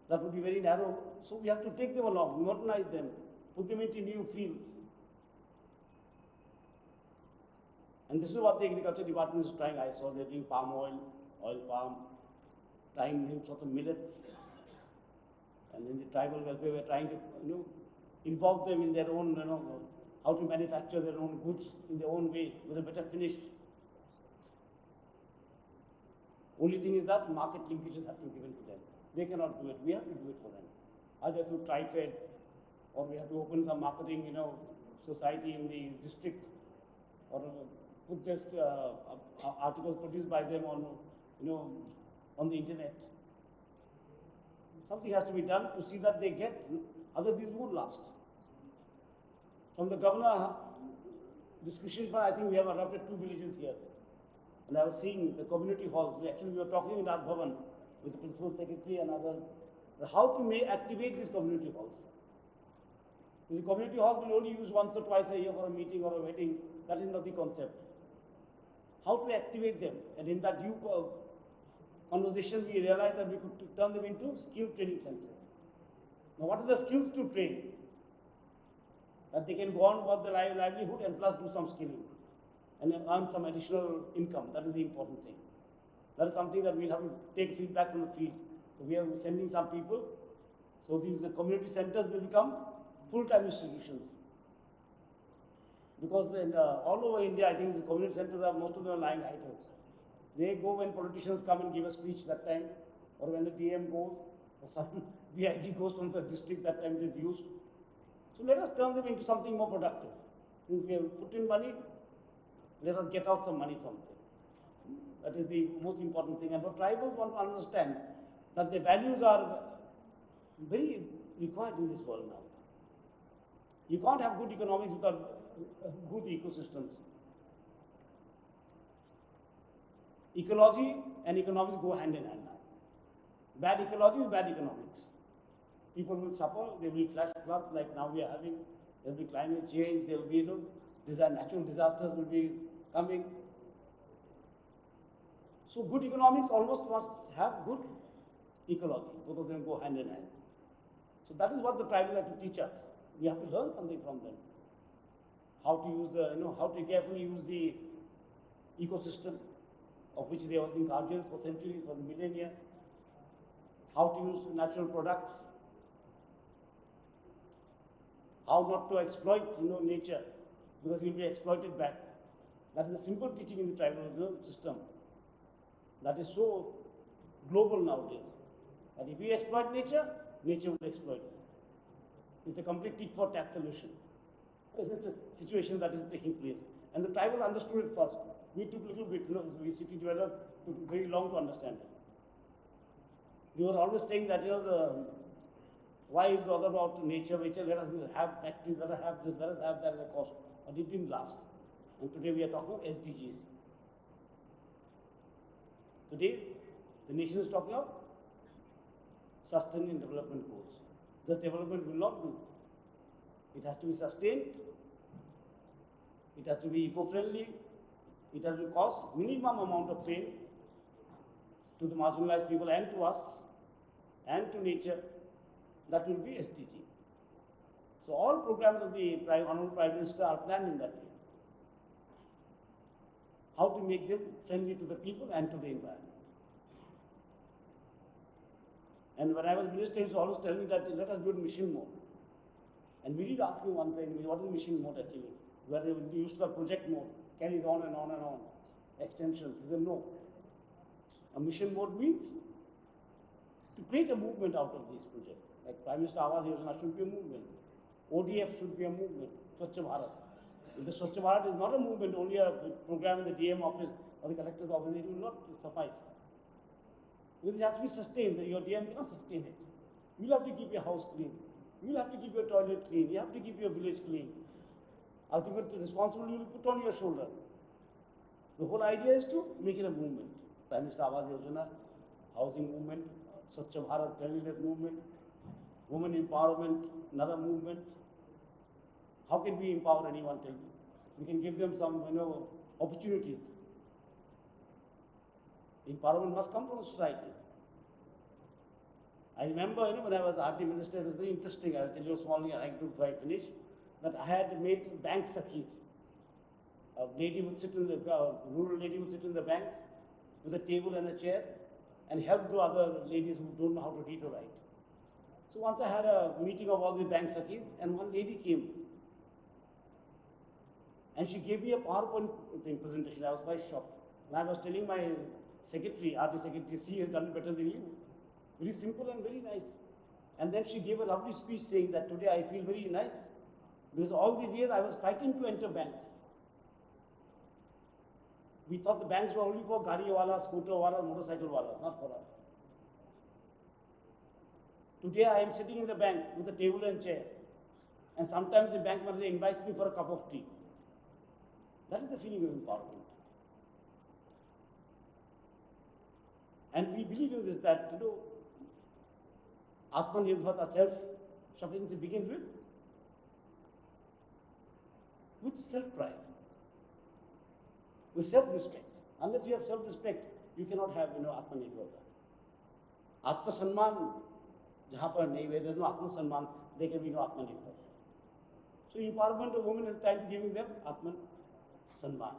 That would be very narrow. So we have to take them along, modernize them, put them into new fields. And this is what the agriculture department is trying. I saw they're doing palm oil palm, trying new sorts of millets. And in the tribal welfare, we're trying to, involve them in their own, how to manufacture their own goods in their own way with a better finish. Only thing is that market linkages have to be given to them. They cannot do it. We have to do it for them. Either through TriFed, or we have to open some marketing, society in the district, or put this articles produced by them on, on the internet. Something has to be done to see that they get. Otherwise, these won't last. From the governor discussion, I think we have adopted 2 villages here. And I was seeing the community halls. We were talking in our Bhavan with the principal secretary and others, how to activate these community halls. The community halls will only use once or twice a year for a meeting or a wedding. That is not the concept. How to activate them? And in that due conversation, we realized that we could turn them into skill training centers. Now, what are the skills to train? That they can go on with their livelihood and plus do some skilling and then earn some additional income. That is the important thing. That is something that we'll have to take feedback from the field. So we are sending some people. So these community centers will become full-time institutions. Because all over India, I think the community centers are most of them line items. They go when politicians come and give a speech that time, or when the DM goes, or some VIG goes from the district, that time it is used. So let us turn them into something more productive. Since we have put in money, let us get out some money from them. That is the most important thing. And for tribals want to understand that the values are very required in this world now. You can't have good economics without good ecosystems. Ecology and economics go hand in hand now. Bad ecology is bad economics. People will suffer, there will be flash floods like now we are having, there will be climate change, there will be natural disasters will be coming. So good economics almost must have good ecology. Both of them go hand in hand. So that is what the tribal have to teach us. We have to learn something from them. How to use how to carefully use the ecosystem of which they have been guardians for centuries, for millennia, how to use natural products, how not to exploit nature because you'll be exploited back. That is a simple teaching in the tribal system that is so global nowadays. That if we exploit nature, nature will exploit us. It's a complete tit for tat solution. It's a situation that is taking place. And the tribal understood it first. We took a little bit, we city dwellers took very long to understand it. We were always saying that, why you bother about nature, let us have factories, let us have this, let us have that at a cost. But it didn't last. And today we are talking of SDGs. Today, the nation is talking of sustainable development goals. The development will not do. It has to be sustained. It has to be eco-friendly. It has to cost minimum amount of pain to the marginalized people and to us and to nature. That will be SDG. So all programs of the Honorable Prime Minister are planned in that way. How to make them friendly to the people and to the environment. And when I was minister, he was always telling me that let us do it mission mode. And we did ask him one time, what is mission mode actually? Where they used the project mode, carries on and on and on. Extensions. He said no. A mission mode means to create a movement out of these projects. Like Prime Minister Awas Yojana should be a movement. ODF should be a movement. Swachh Bharat. If the Swachh Bharat is not a movement, only a program in the DM office or the collector's office, it will not suffice. Because it has to be sustained. Your DM cannot sustain it. You will have to keep your house clean. You will have to keep your toilet clean. You have to keep your village clean. Ultimate responsibility you will put on your shoulder. The whole idea is to make it a movement. Prime Minister Awas Yojana, housing movement, Swachh Bharat cleanliness movement, women empowerment, another movement. How can we empower anyone? Tell me. We can give them some, opportunities. Empowerment must come from society. I remember, when I was RT minister, it was very interesting. I'll tell you a small thing, I do before I finish. That I had made bank sakhis. A lady would sit in the rural lady would sit in the bank with a table and a chair and help the other ladies who don't know how to read or write. So once I had a meeting of all the bank sakhis, and one lady came. And she gave me a PowerPoint presentation. I was quite shocked. And I was telling my secretary, RT secretary, she has done better than you. Very simple and very nice. And then she gave a lovely speech saying that today I feel very nice. Because all these years I was frightened to enter banks. We thought the banks were only for gari wala, scooter wala, motorcycle wala, not for us. Today I am sitting in the bank with a table and chair. And sometimes the bank manager invites me for a cup of tea. That is the feeling of empowerment. And we believe in this that, Atmanirbharta, self-sufficiency begins with self-pride, with self-respect. Unless you have self-respect, you cannot have, Atmanirbharta. Atma-Sanman, jahan par nahi, where there is no Atma-Sanman, there can be no Atmanirbharta. So empowerment of women is time to giving them Atma-Sanman.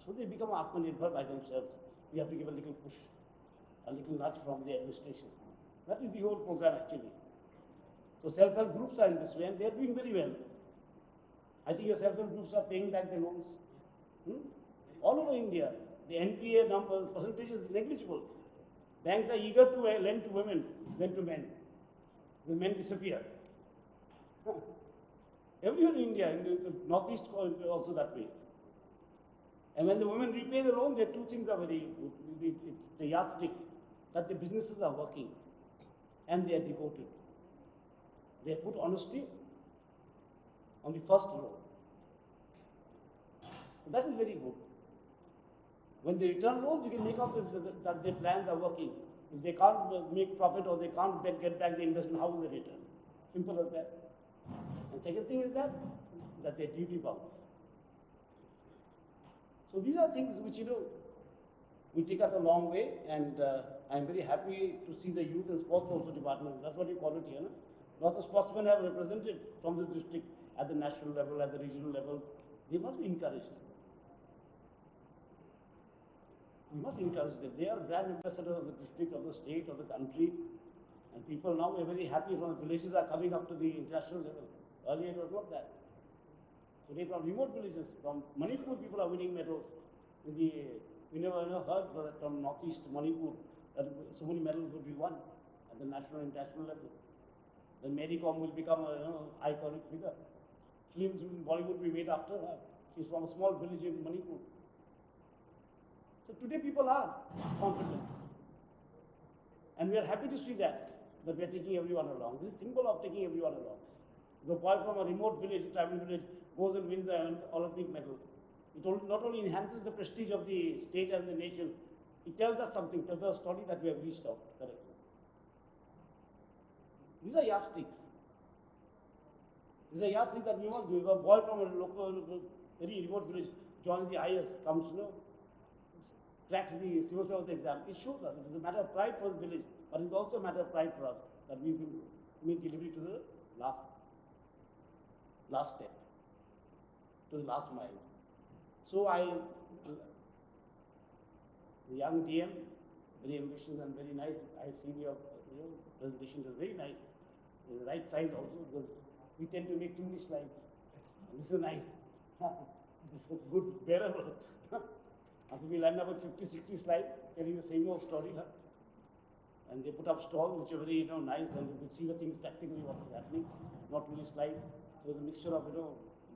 So they become Atmanirbhar by themselves. We have to give a little push, a little nudge from the administration. That is the whole program actually. So self-help groups are in this way and they are doing very well. I think your self-help groups are paying back their loans. All over India, the NPA number percentage is negligible. Banks are eager to lend to women than to men. The men disappear. Everywhere in India, in the northeast also that way. And when the women repay the loan, there are two things are very good. The yardstick that the businesses are working and they are devoted. They put honesty on the first row. So that is very good. When they return loans, you can make out that their plans are working. If they can't make profit or they can't get back the investment, how will they return? Simple as that. And second thing is that they're duty bound. So these are things which, will take us a long way, and I'm very happy to see the youth and sports also department. That's what you call it here. No? Lots of sportsmen have represented from this district at the national level, at the regional level. They must be encouraged. We must encourage them. They are brand ambassadors of the district, of the state, of the country. And people now are very happy from the villages are coming up to the international level. Earlier it was not that. Today from remote villages, from Manipur people are winning medals. We never heard that from northeast Manipur that so many medals would be won at the national and international level. Then Mary Kom will become an iconic figure. Films in Bollywood will be made after her. She's from a small village in Manipur. So today people are confident. And we are happy to see that we are taking everyone along. This is a symbol of taking everyone along. The boy from a remote village, a tribal village, goes and wins an Olympic medal. It not only enhances the prestige of the state and the nation, it tells us something, tells us a story that we have reached out correctly. These are yardsticks. These are yardsticks that we must do. If a boy from a local, very remote village joins the IS, comes, cracks the civil service exam, it shows us. It is a matter of pride for the village, but it is also a matter of pride for us that we will make delivery to the last step, to the last mile. So the young DM, very ambitious and very nice. I have seen your presentation, it was very nice. The right size also, because we tend to make too many slides. This is nice. This is good, bearable. After we land up with 50, 60 slides, telling the same old story. And they put up stalls which are very nice, and you can see the things practically what is happening, not really slides. So it's a mixture of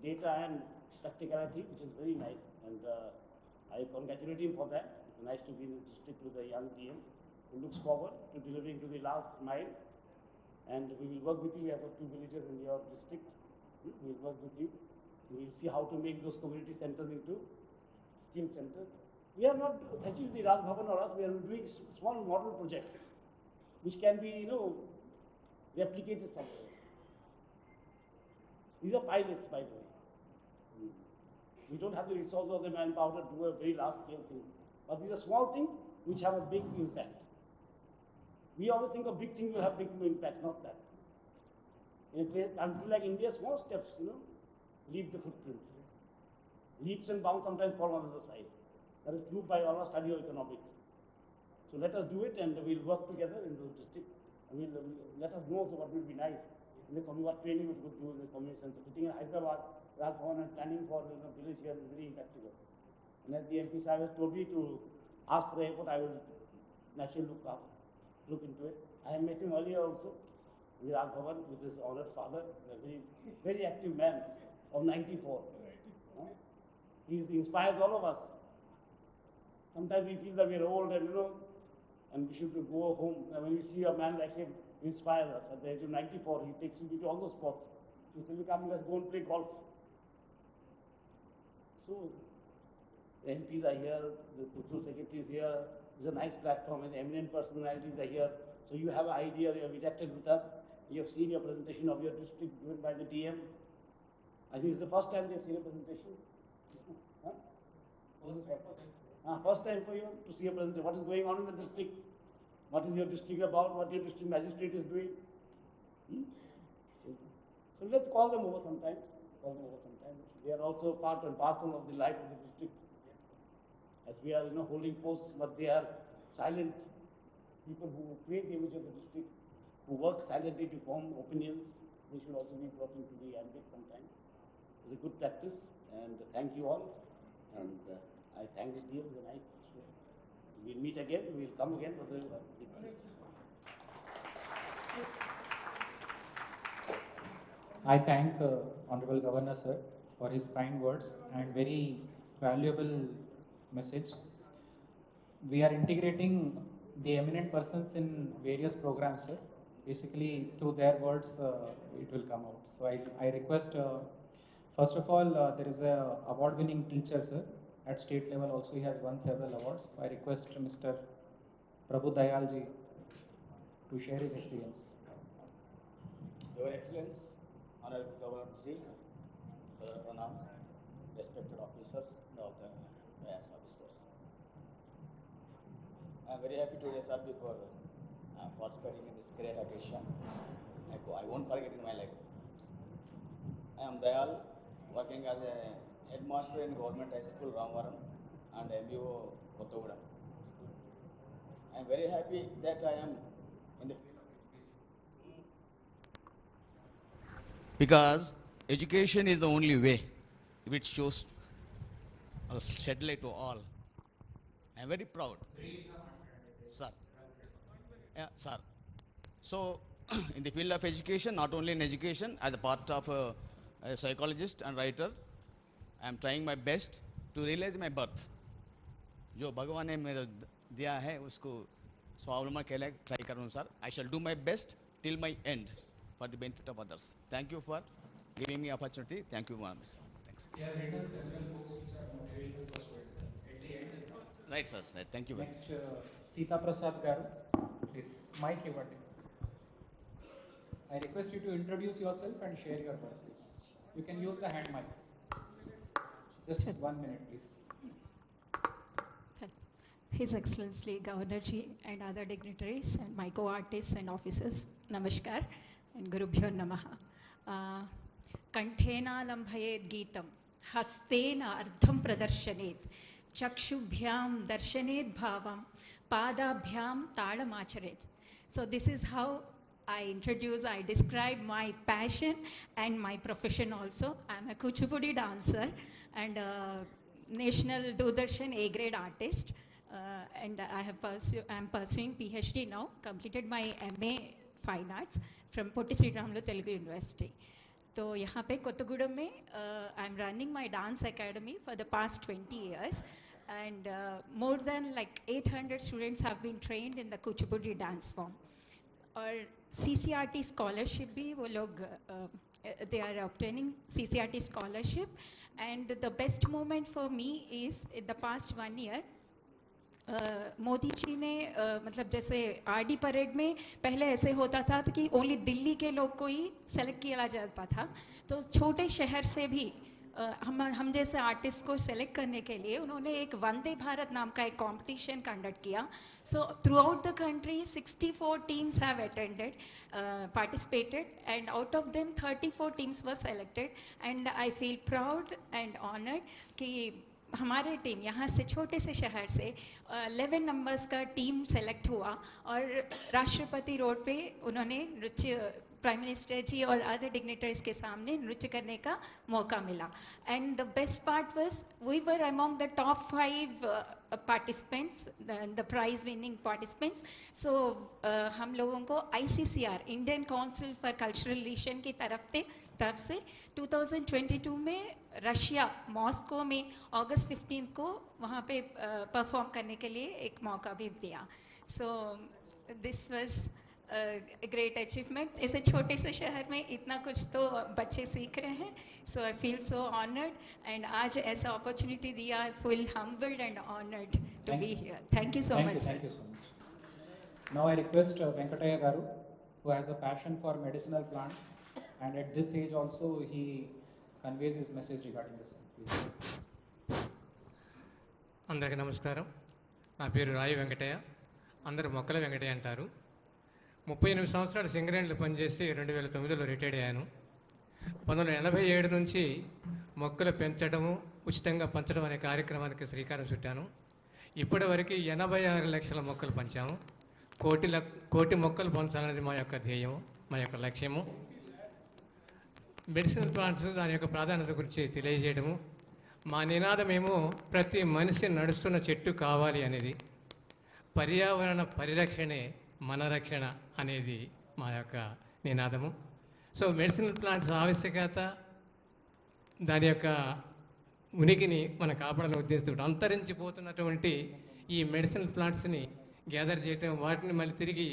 data and practicality, which is very nice. And I congratulate him for that. It's nice to be in the district with a young DM who looks forward to delivering to the last mile. And we will work with you. We have 2 villages in your district. We will work with you. We will see how to make those community centers into skill centers. We are not achieving the Raj Bhavan or us. We are doing small model projects which can be, replicated somewhere. These are pilots, by the way. We don't have the resources or the manpower to do a very large scale thing. But these are small things which have a big impact. We always think of big things will have big impact, not that. In a country like India, small steps, leave the footprint. Leaps and bounds sometimes fall on the other side. That is proved by all our study of economics. So let us do it, and we'll work together in those districts. And let us know what will be nice. What training we could do in the community center. Sitting in Hyderabad, Raj Bhavan and planning for village here is very impractical. And as the MP Sahib has told me to ask for the airport, I will naturally look into it. I have met him earlier also, with Raj Bhavan, with his honored father, a very, very active man of 94. He inspires all of us. Sometimes we feel that we are old and we should go home. And when we see a man like him, he inspires us. At the age of 94, he takes you to all those spots. He says, come, let's go and play golf. So, the MPs are here, the Cultural Secretary is here. It's a nice platform, and eminent personalities are here. So you have an idea, you have interacted with us. You have seen your presentation of your district given by the DM. I think it's the first time they've seen a presentation. Huh? First time for you to see a presentation. What is going on in the district? What is your district about? What your district magistrate is doing? So let's call them over sometime. They are also part and parcel of the life of the district. As we are, holding posts, but they are silent people who create the image of the district, who work silently to form opinions. They should also be brought into the ambit sometime. It's a good practice, and thank you all. And I thank the team. We'll meet again. We'll come again for the. I thank Honorable Governor Sir for his kind words and very valuable message. We are integrating the eminent persons in various programs, sir. Basically, through their words, it will come out. So I request, first of all, there is a award-winning teacher, sir. At state level also he has won several awards. So I request Mr. Prabhu Dayalji to share his experience. Your Excellency, Honorable Governor Sri, Pranam, respected officers, and all the IAS officers. I am very happy to SRB for participating in this great occasion. I won't forget in my life. I am Dayal, working as a headmaster in Government High School, Ramvaram, and MBO, Kothagudem. I am very happy that I am in the field of education. Because education is the only way which shows shed light to all. I am very proud. Sir. Yeah, sir. So, in the field of education, not only in education, as a part of a psychologist and writer, I am trying my best to realize my birth. जो भगवान ने मेरे दिया है उसको स्वावलंबन के लिए ट्राई करूँ sir. I shall do my best till my end for the benefit of others. Thank you for giving me opportunity. Thank you very much. Thanks. He has written several books which are motivational for students. At the end, Right, sir. Right. Thank you very next, much. Sita Prasad Garu, please. Mic ఇవ్వండి. I request you to introduce yourself and share your thought, please. You can use the hand mic. Just 1 minute, please. His Excellency Governor Ji and other dignitaries and my co-artists and officers, Namaskar and Gurubhyo Namaha. Kanthena lambhayet geetam, hastena ardham pradarshayet, chakshubhyam darshanet bhavam, padabhyam talamacharet. So this is how I describe my passion and my profession also. I am a Kuchipudi dancer and a National Doordarshan A-grade artist. And I am pursuing PhD now, completed my MA Fine Arts from Potti Sri Ramulu Telugu University. So यहाँ पे कोथगुडम में I am running my dance academy for the past 20 years and more than like 800 students have been trained in the Kuchipudi dance form. और CCRT scholarship भी वो लोग they are obtaining CCRT scholarship, and the best moment for me is in the past 1 year Modi ji ने मतलब जैसे RD parade में पहले ऐसे होता था कि ओनली दिल्ली के लोग को ही सेलेक्ट किया जाता था, तो छोटे शहर से भी हम जैसे आर्टिस्ट को सेलेक्ट करने के लिए उन्होंने एक वंदे भारत नाम का एक कंपटीशन कंडक्ट किया. So through out the country 64 teams have attended participated and out of them 34 teams were selected, and I feel proud and honored कि हमारे टीम यहाँ से छोटे से शहर से 11 नंबर्स का टीम सेलेक्ट हुआ और राष्ट्रपति रोड पे उन्होंने नृत्य प्राइम मिनिस्टर जी और अदर डिग्नेटरीज के सामने नृत्य करने का मौका मिला. And the best part was we were among the top 5 participants, the prize winning participants. So हम लोगों को ICCR Indian council for cultural relation की तरफ से 2022 में रशिया मॉस्को में अगस्त 15 को वहाँ पे परफॉर्म करने के लिए एक मौका भी दिया. So this was great achievement. ऐसे छोटे से शहर में इतना कुछ तो बच्चे सीख रहे हैं. So I feel so honoured and आज ऐसा अपॉर्चुनिटी दिया. I feel humbled and honoured to be here. Thank you so much. Thank you so much. Now I request Venkataya Garu, who has a passion for medicinal plants, and at this age also he conveys his message regarding this. Please. అందరికీ నమస్కారం. నా పేరు రాయి వెంకటయ్య, అందరూ మొక్కల వెంకటయ్య అంటారు. 38 సంవత్సరాలు సింగరేణిలో పనిచేసి 2009లో రిటైర్డ్ అయ్యాను. 1987 నుంచి మొక్కలు పెంచడము ఉచితంగా పంచడం అనే కార్యక్రమానికి శ్రీకారం చుట్టాను. ఇప్పటివరకు 86 లక్షల మొక్కలు పంచాము. కోటి మొక్కలు పంచాలనేది మా యొక్క ధ్యేయం, మా యొక్క లక్ష్యము. మెడిసినల్ ప్లాంట్స్ దాని యొక్క ప్రాధాన్యత గురించి తెలియజేయడము. మా నినాదమేమో ప్రతి మనిషి నడుస్తున్న చెట్టు కావాలి అనేది. పర్యావరణ పరిరక్షణే మన రక్షణ అనేది మా యొక్క నినాదము. సో మెడిసినల్ ప్లాంట్స్ ఆవశ్యకత, దాని యొక్క ఉనికిని మనం కాపాడాలని ఉద్దేశిస్తూ అంతరించిపోతున్నటువంటి ఈ మెడిసినల్ ప్లాంట్స్ని గ్యాదర్ చేయటం, వాటిని మళ్ళీ తిరిగి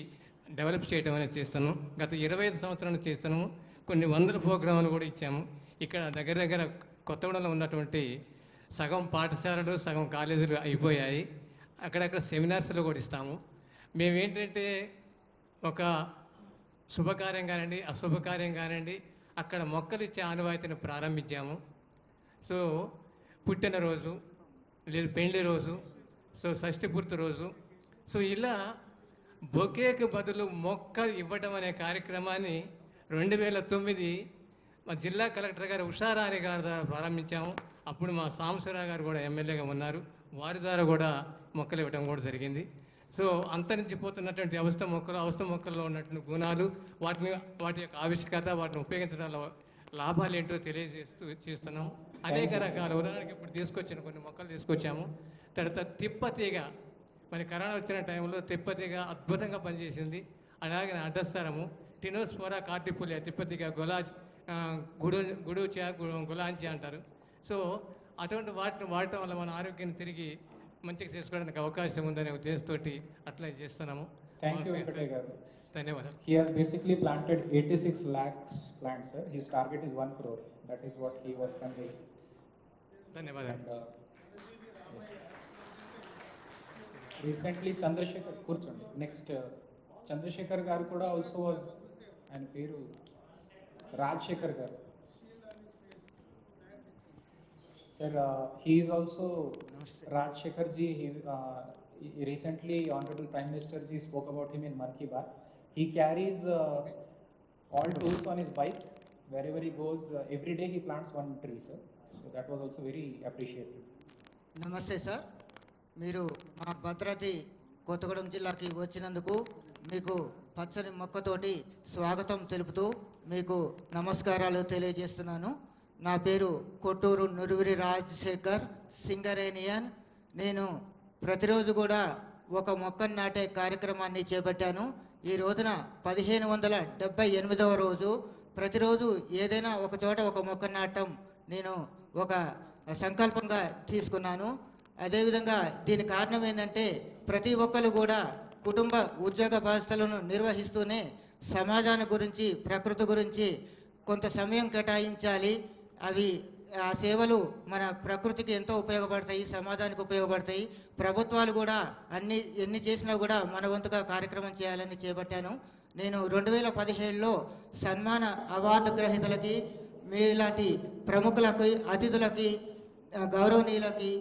డెవలప్ చేయడం అనేది చేస్తాను. గత 25 సంవత్సరాలు చేస్తాను. కొన్ని వందల ప్రోగ్రాములు కూడా ఇచ్చాము. ఇక్కడ దగ్గర కొత్తగూడెంలో ఉన్నటువంటి సగం పాఠశాలలు సగం కాలేజీలు అయిపోయాయి. అక్కడక్కడ సెమినార్స్లో కూడా ఇస్తాము. మేమేంటంటే ఒక శుభకార్యం కానివ్వండి, అశుభకార్యం కానివ్వండి, అక్కడ మొక్కలు ఇచ్చే ఆనవాయితీని ప్రారంభించాము. సో పుట్టినరోజు, లేదు పెళ్లి రోజు, సో షష్ఠి పూర్తి రోజు, సో ఇలా బొకేకు బదులు మొక్క ఇవ్వటం అనే కార్యక్రమాన్ని 2009 మా జిల్లా కలెక్టర్ గారు ఉషారాణి గారి ద్వారా ప్రారంభించాము. అప్పుడు మా సాంబశివరావు గారు కూడా ఎమ్మెల్యేగా ఉన్నారు. వారి ద్వారా కూడా మొక్కలు ఇవ్వడం కూడా జరిగింది. సో అంతరించిపోతున్నటువంటి అవస్థ మొక్కల్లో ఉన్నటువంటి గుణాలు, వాటి యొక్క ఆవిష్కత, వాటిని ఉపయోగించడం వల్ల లాభాలు ఏంటో చేస్తున్నాం. అనేక రకాల ఉదాహరణకి ఇప్పుడు తీసుకొచ్చిన కొన్ని మొక్కలు తీసుకొచ్చాము. తర్వాత తిప్పతీగ, మరి కరోనా వచ్చిన టైంలో తిప్పతీగ అద్భుతంగా పనిచేసింది. అలాగే అడ్డస్థరము, టినోస్పోరా కార్డిఫోలియా, తిప్పతీగ, గులాంచి అంటారు. సో అటువంటి వాటిని వాడటం వల్ల మన ఆరోగ్యాన్ని తిరిగి మంచిగా చేసుకోవడానికి అవకాశం ఉందనే ఉద్దేశంతోటి అట్లా చేస్తున్నాము. థ్యాంక్ యూ వెంకటయ్య గారు. ధన్యవాదాలు. He has basically planted 86 lakhs plants, sir. His target is 1 crore. That is what he was conveying. ధన్యవాదాలు. And recently Chandrasekhar కూర్చోండి. నెక్స్ట్ చంద్రశేఖర్ గారు కూడా ఆల్సో వాజ్, ఆయన పేరు రాజశేఖర్ గారు. Sir, he is also Rajshekhar ji. He recently Honorable Prime Minister ji spoke about him in Mann Ki Baat. He carries all tools on his bike wherever he goes. Every day he plants one tree, sir. So that was also very appreciated. నమస్తే sir, మీరు మా భద్రాద్రి కొత్తగూడెం జిల్లాకి వచ్చినందుకు మీకు పచ్చని మొక్కతోటి స్వాగతం తెలుపుతూ మీకు నమస్కారాలు తెలియజేస్తున్నాను. నా పేరు కొట్టూరు నురువిరి రాజశేఖర్, సింగరేనియన్. నేను ప్రతిరోజు కూడా ఒక మొక్కను నాటే కార్యక్రమాన్ని చేపట్టాను. ఈ రోజున 1578వ రోజు. ప్రతిరోజు ఏదైనా ఒక చోట ఒక మొక్క నాటడం నేను ఒక సంకల్పంగా తీసుకున్నాను. అదేవిధంగా దీని కారణం ఏంటంటే ప్రతి ఒక్కరు కూడా కుటుంబ ఉద్యోగ బాధ్యతలను నిర్వహిస్తూనే సమాజాన్ని గురించి, ప్రకృతి గురించి కొంత సమయం కేటాయించాలి. అవి ఆ సేవలు మన ప్రకృతికి ఎంతో ఉపయోగపడతాయి, సమాజానికి ఉపయోగపడతాయి. ప్రభుత్వాలు కూడా ఎన్ని చేసినా కూడా మన వంతుగా కార్యక్రమం చేయాలని చేపట్టాను. నేను 2017లో సన్మాన అవార్డు గ్రహీతలకి, మీలాంటి ప్రముఖులకి, అతిథులకి, గౌరవనీయులకి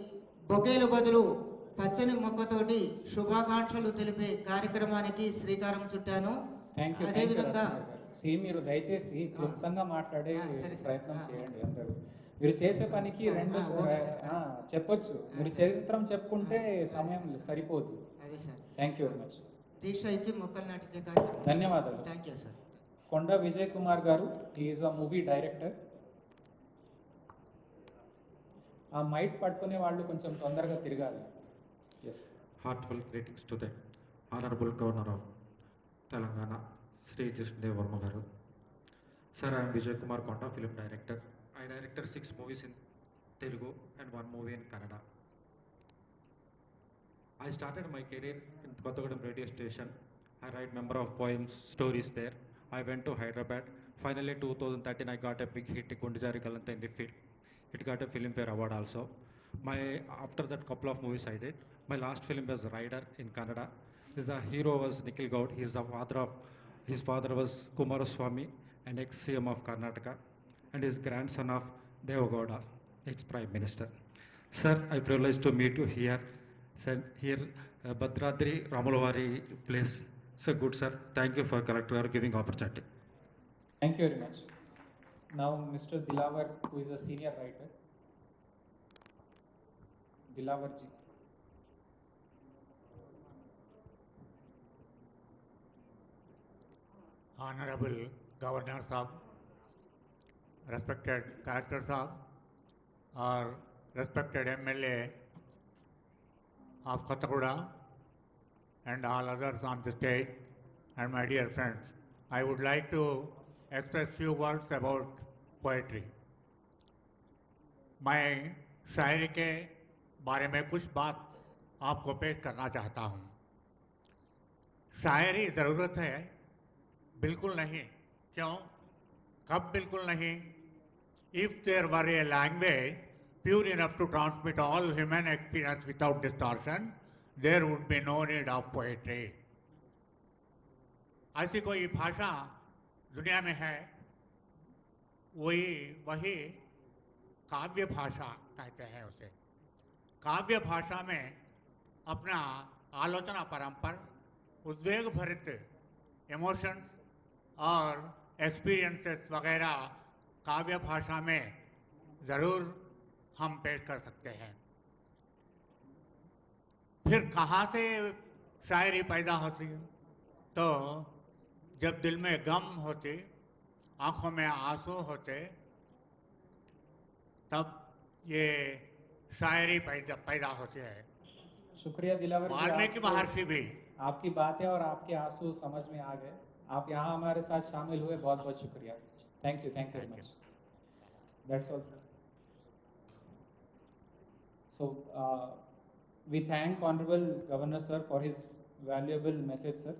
బొకేలు బదులు పచ్చని మొక్కతోటి శుభాకాంక్షలు తెలిపే కార్యక్రమానికి శ్రీకారం చుట్టాను. అదేవిధంగా మీరు దయచేసి క్లుప్తంగా మాట్లాడే ప్రయత్నం చేయండి. అందరూ మీరు చేసే పనికి రెండు చెప్పొచ్చు. మీరు చరిత్రం చెప్పుకుంటే సమయం సరిపోదు. అదే sir. Thank you very much. దీక్ష ఇచ్చి మొక్కలు నాటించే కార్యక్రమం. ధన్యవాదాలు. Thank you sir. Konda Vijay Kumar గారు, he is a movie director. ఆ మైట్ పట్టుకునే వాళ్ళు కొంచెం తొందరగా తిరగాలి. Heartfelt greetings to the Honorable Governor of Telangana, Sri.Jishnu Varma garu. Sir, I am Vijay Kumar Konda, film director. I directed 6 movies in Telugu and 1 movie in Kannada. I started my career in Kothagudem radio station. I write number of poems, stories there. I went to Hyderabad. Finally, 2013, I got a big hit, Gundijari Kalanta in the field. It got a Filmfare Award also. After that, couple of movies I did. My last film was Rider in Kannada. The hero was Nikhil Gaud. His father was Kumaraswamy, an ex-CM of Karnataka, and his grandson of Devagowda, ex-Prime Minister. Sir, I privileged to meet you here. Sir, here, Bhadradri Ramulavari place. So good, sir. Thank you for Collector giving opportunity. Thank you very much. Now, Mr. Dilawar, who is a senior writer. Dilawar ji. Honorable Governor Sahab, respected Collector Sahab, or respected MLA of Kothagudem, and all others on the stage, and my dear friends, I would like to express few words about poetry. मैं शायरी के बारे में कुछ बात आपको पेश करना चाहता हूँ. शायरी ज़रूरत है? बिल्कुल नहीं. क्यों? कब बिल्कुल नहीं? If there were a language pure enough to transmit all human experience without distortion, there would be no need of poetry. ऐसी कोई भाषा दुनिया में है, वही काव्य भाषा कहते हैं उसे. काव्य भाषा में अपना आलोचना परंपर, उद्वेग भरित इमोशंस और एक्सपीरियंसेस वगैरह काव्य भाषा में ज़रूर हम पेश कर सकते हैं. फिर कहाँ से शायरी पैदा होती, तो जब दिल में गम होती, आंखों में आंसू होते, तब ये शायरी पैदा होती है। शुक्रिया दिलावर जी, वाल्मीकि महर्षि भी आपकी बातें और आपके आंसू समझ में आ गए। आप यहाँ हमारे साथ शामिल हुए, बहुत बहुत शुक्रिया। Thank you very much. That's all. So we thank Honorable Governor sir for his valuable message, sir,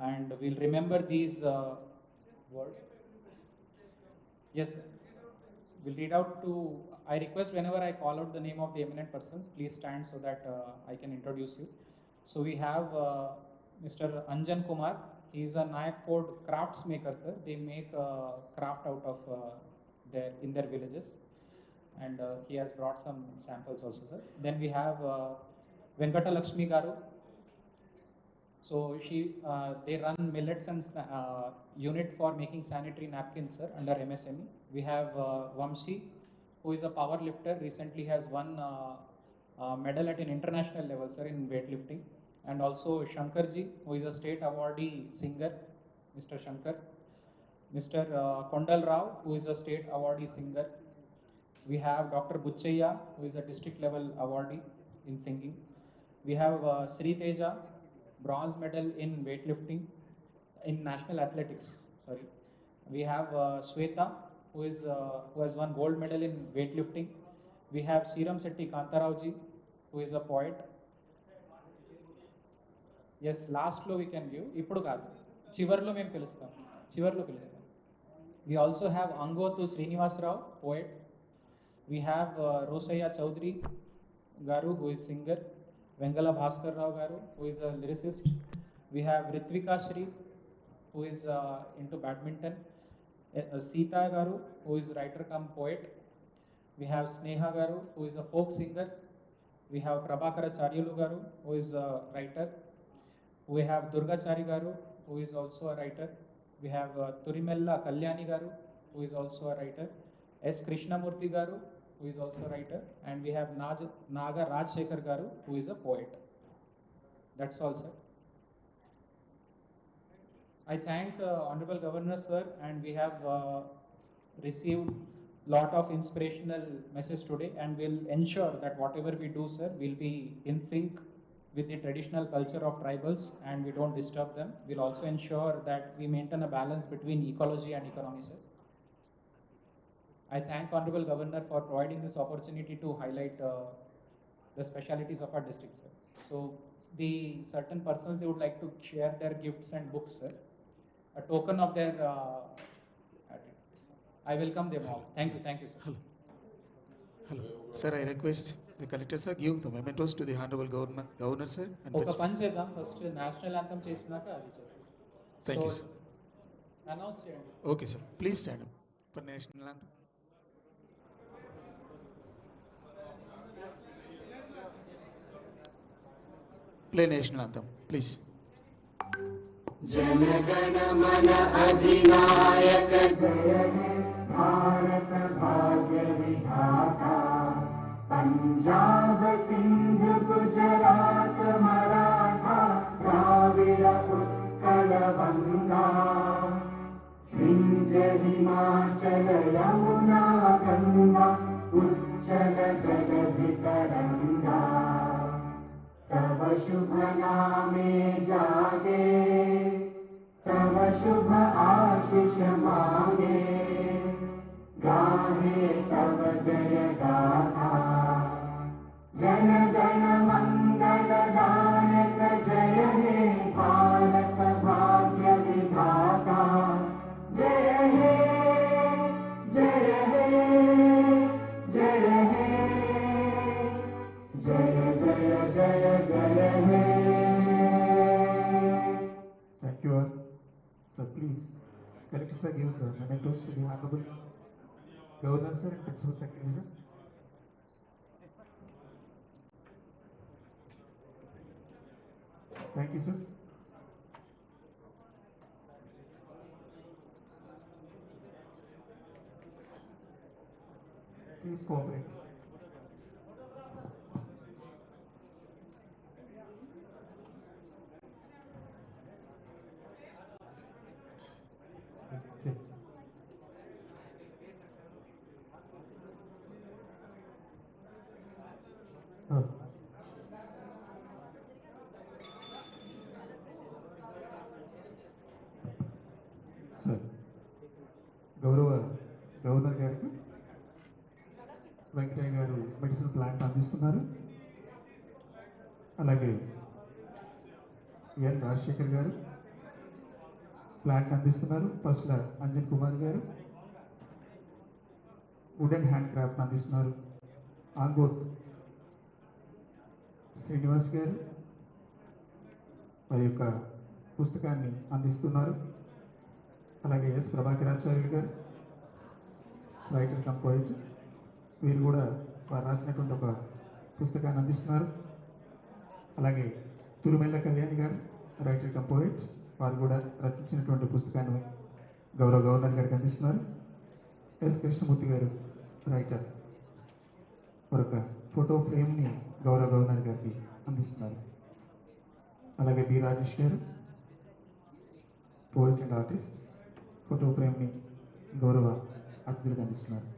and we'll remember these words. Yes, sir. We'll read out to. I request whenever I call out the name of the eminent persons, please stand so that I can introduce you. So we have Mr. Anjan Kumar. He is a Nayak Ford crafts maker, sir. They make craft out of in their villages. And he has brought some samples also, sir. Then we have Venkata Lakshmi Garu. So they run millets and unit for making sanitary napkins, sir, under MSME. We have Vamshi, who is a power lifter, recently has won medal at an international level, sir, in weightlifting. And also Shankarji, who is a state awardee singer, Mr. Shankar. Mr. Kondal Rao, who is a state awardee singer. We have Dr. Buchaya, who is a district level awardee in singing. We have Sri Teja, bronze medal in weightlifting, in national athletics. Sorry. We have Sweta, who has won gold medal in weightlifting. We have Siram Setti Kantarauji, who is a poet. Yes, last lo we can give. Ippudu kaadu. Chivarlo mem pilustam. Chivarlo pilustam. We also have Angotu Srinivas Rao, poet. We have Rosaya Chaudhary Garu, who is singer. Vengala Bhaskar Rao Garu, who is a lyricist. We have Ritvika Shri, who is into badminton. Sita Garu, who is writer come poet. We have Sneha Garu, who is a folk singer. We have Prabhakara Charyalu Garu, who is a writer. We have Durga Chari Garu, who is also a writer. We have Turimella Kalyani Garu, who is also a writer. S. Krishnamurthy Garu, who is also a writer. And we have Naga Rajshekar Garu, who is a poet. That's all, sir. I thank Honorable Governor, sir, and we have received lot of inspirational message today, and we'll ensure that whatever we do, sir, will be in sync with the traditional culture of tribals, and we don't disturb them. We'll also ensure that we maintain a balance between ecology and economy, sir. I thank Honorable Governor for providing this opportunity to highlight the specialities of our district, sir. So the certain persons, they would like to share their gifts and books, sir. A token of their I welcome them all. Thank you, sir. Hello. Sir, I request the collector, sir, give the mementos to the Honorable Governor, sir. And ఒక పని చేద్దాం, first national anthem చేసినాక అది చేద్దాం. Thank you, sir. Announce చేయండి. Okay, sir. Please stand up for national anthem. Play national anthem, please. जनगण मन अधिनायक जय हे भारत भाग्य विधाता पंजाब सिंध गुजरात मराठा द्राविड़ उत्कल गंगा विंध्य हिमाचल यमुना गंगा उच्चल जलधि तरंगा तव शुभ नामे जागे तव शुभ आशीष मांगे गाहे तव जय गाथा जन गण मंगल दायक जय हे भारत भाग्य विधाता जय हे जय हे जय हे जय जय जय जय हे. Thank you all. So please, collector sir gives the mementos to the Honorable Governor, sir, and Principal Secretary, sir. Thank you, sir. Please cooperate. Governor గారికి వెంకటయ్య గారు మెడిసిన్ ప్లాంట్ అందిస్తున్నారు. అలాగే ఎన్ రాజశేఖర్ గారు ప్లాంట్ అందిస్తున్నారు. పసుల అంజన్ కుమార్ గారు వుడెన్ హ్యాండ్ క్రాఫ్ట్ అందిస్తున్నారు. ఆంగోర్ శ్రీనివాస్ గారు వారి యొక్క పుస్తకాన్ని అందిస్తున్నారు. అలాగే ఎస్ ప్రభాకరాచార్యులు గారు రైటర్ కమ్ పోయిట్, వీరు కూడా వారు రాసినటువంటి ఒక పుస్తకాన్ని అందిస్తున్నారు. అలాగే తురుమెల్ల కళ్యాణి గారు రైటర్ కమ్ పోయిట్, వారు కూడా రచించినటువంటి పుస్తకాన్ని గౌరవ గవర్నర్ గారికి అందిస్తున్నారు. ఎస్ కృష్ణమూర్తి గారు రైటర్ మరొక ఫోటో ఫ్రేమ్ని గౌరవ గవర్నర్ గారికి అందిస్తున్నారు. అలాగే బి రాజేష్ గారు పోయిట్ అండ్ ఆర్టిస్ట్ ఫోటో ఫ్రేమ్ని గౌరవ అతిథులకు అందిస్తున్నారు.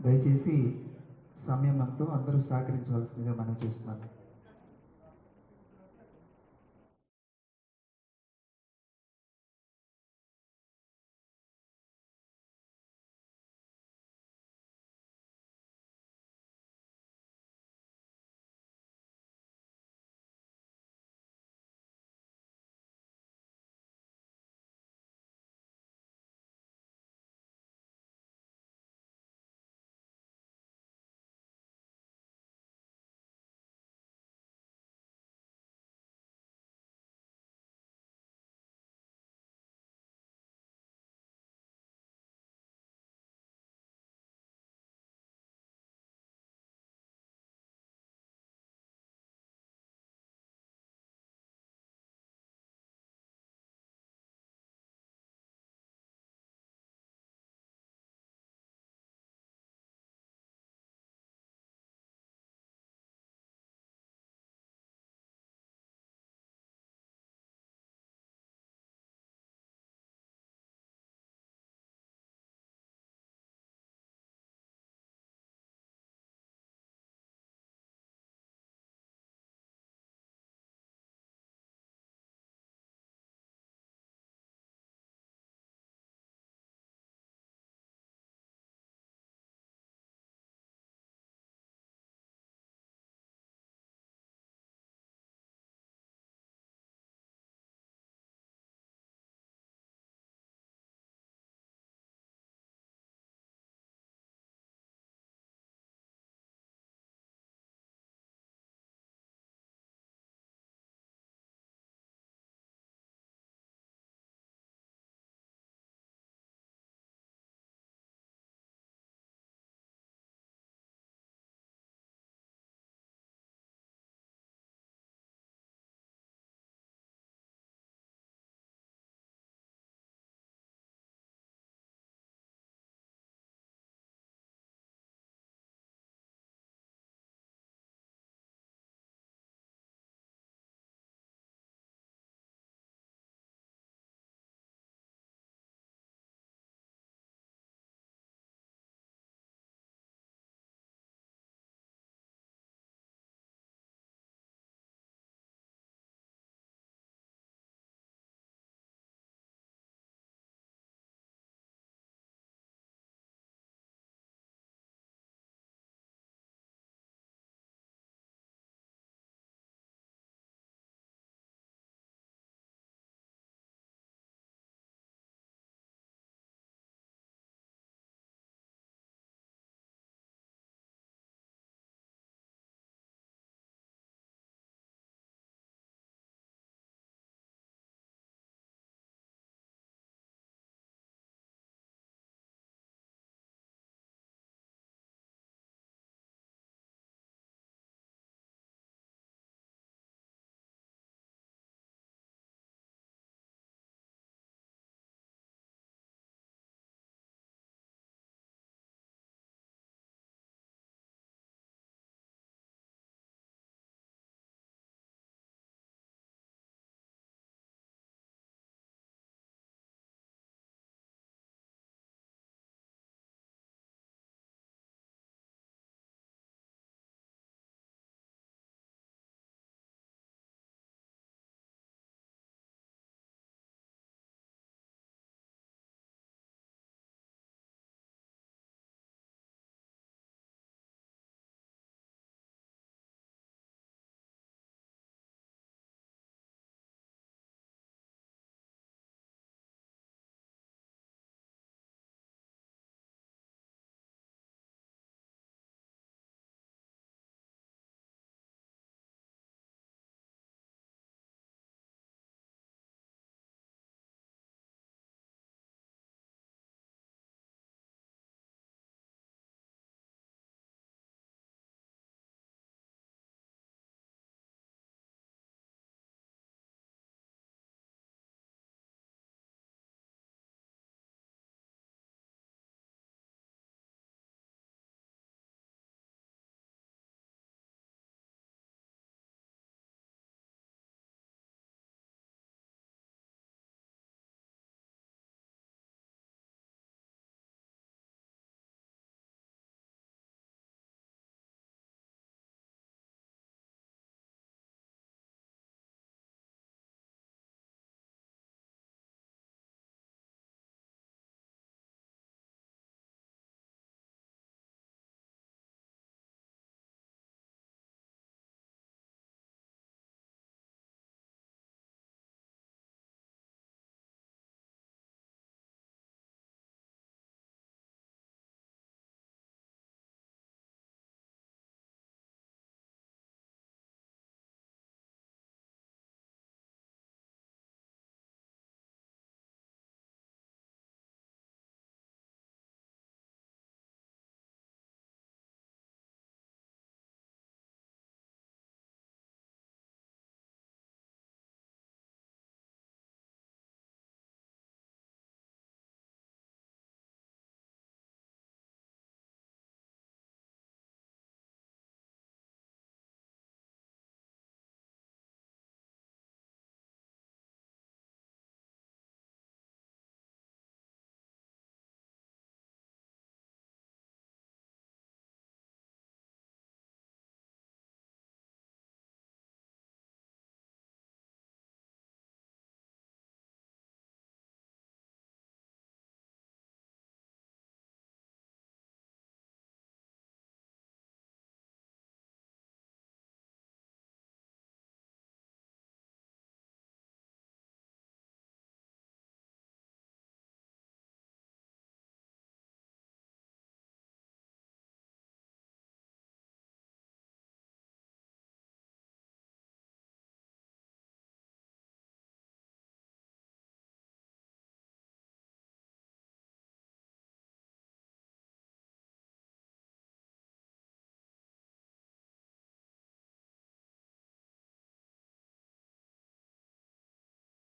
దయచేసి సమయంతో అందరూ సహకరించవలసిందిగా మనం చూస్తున్నాను.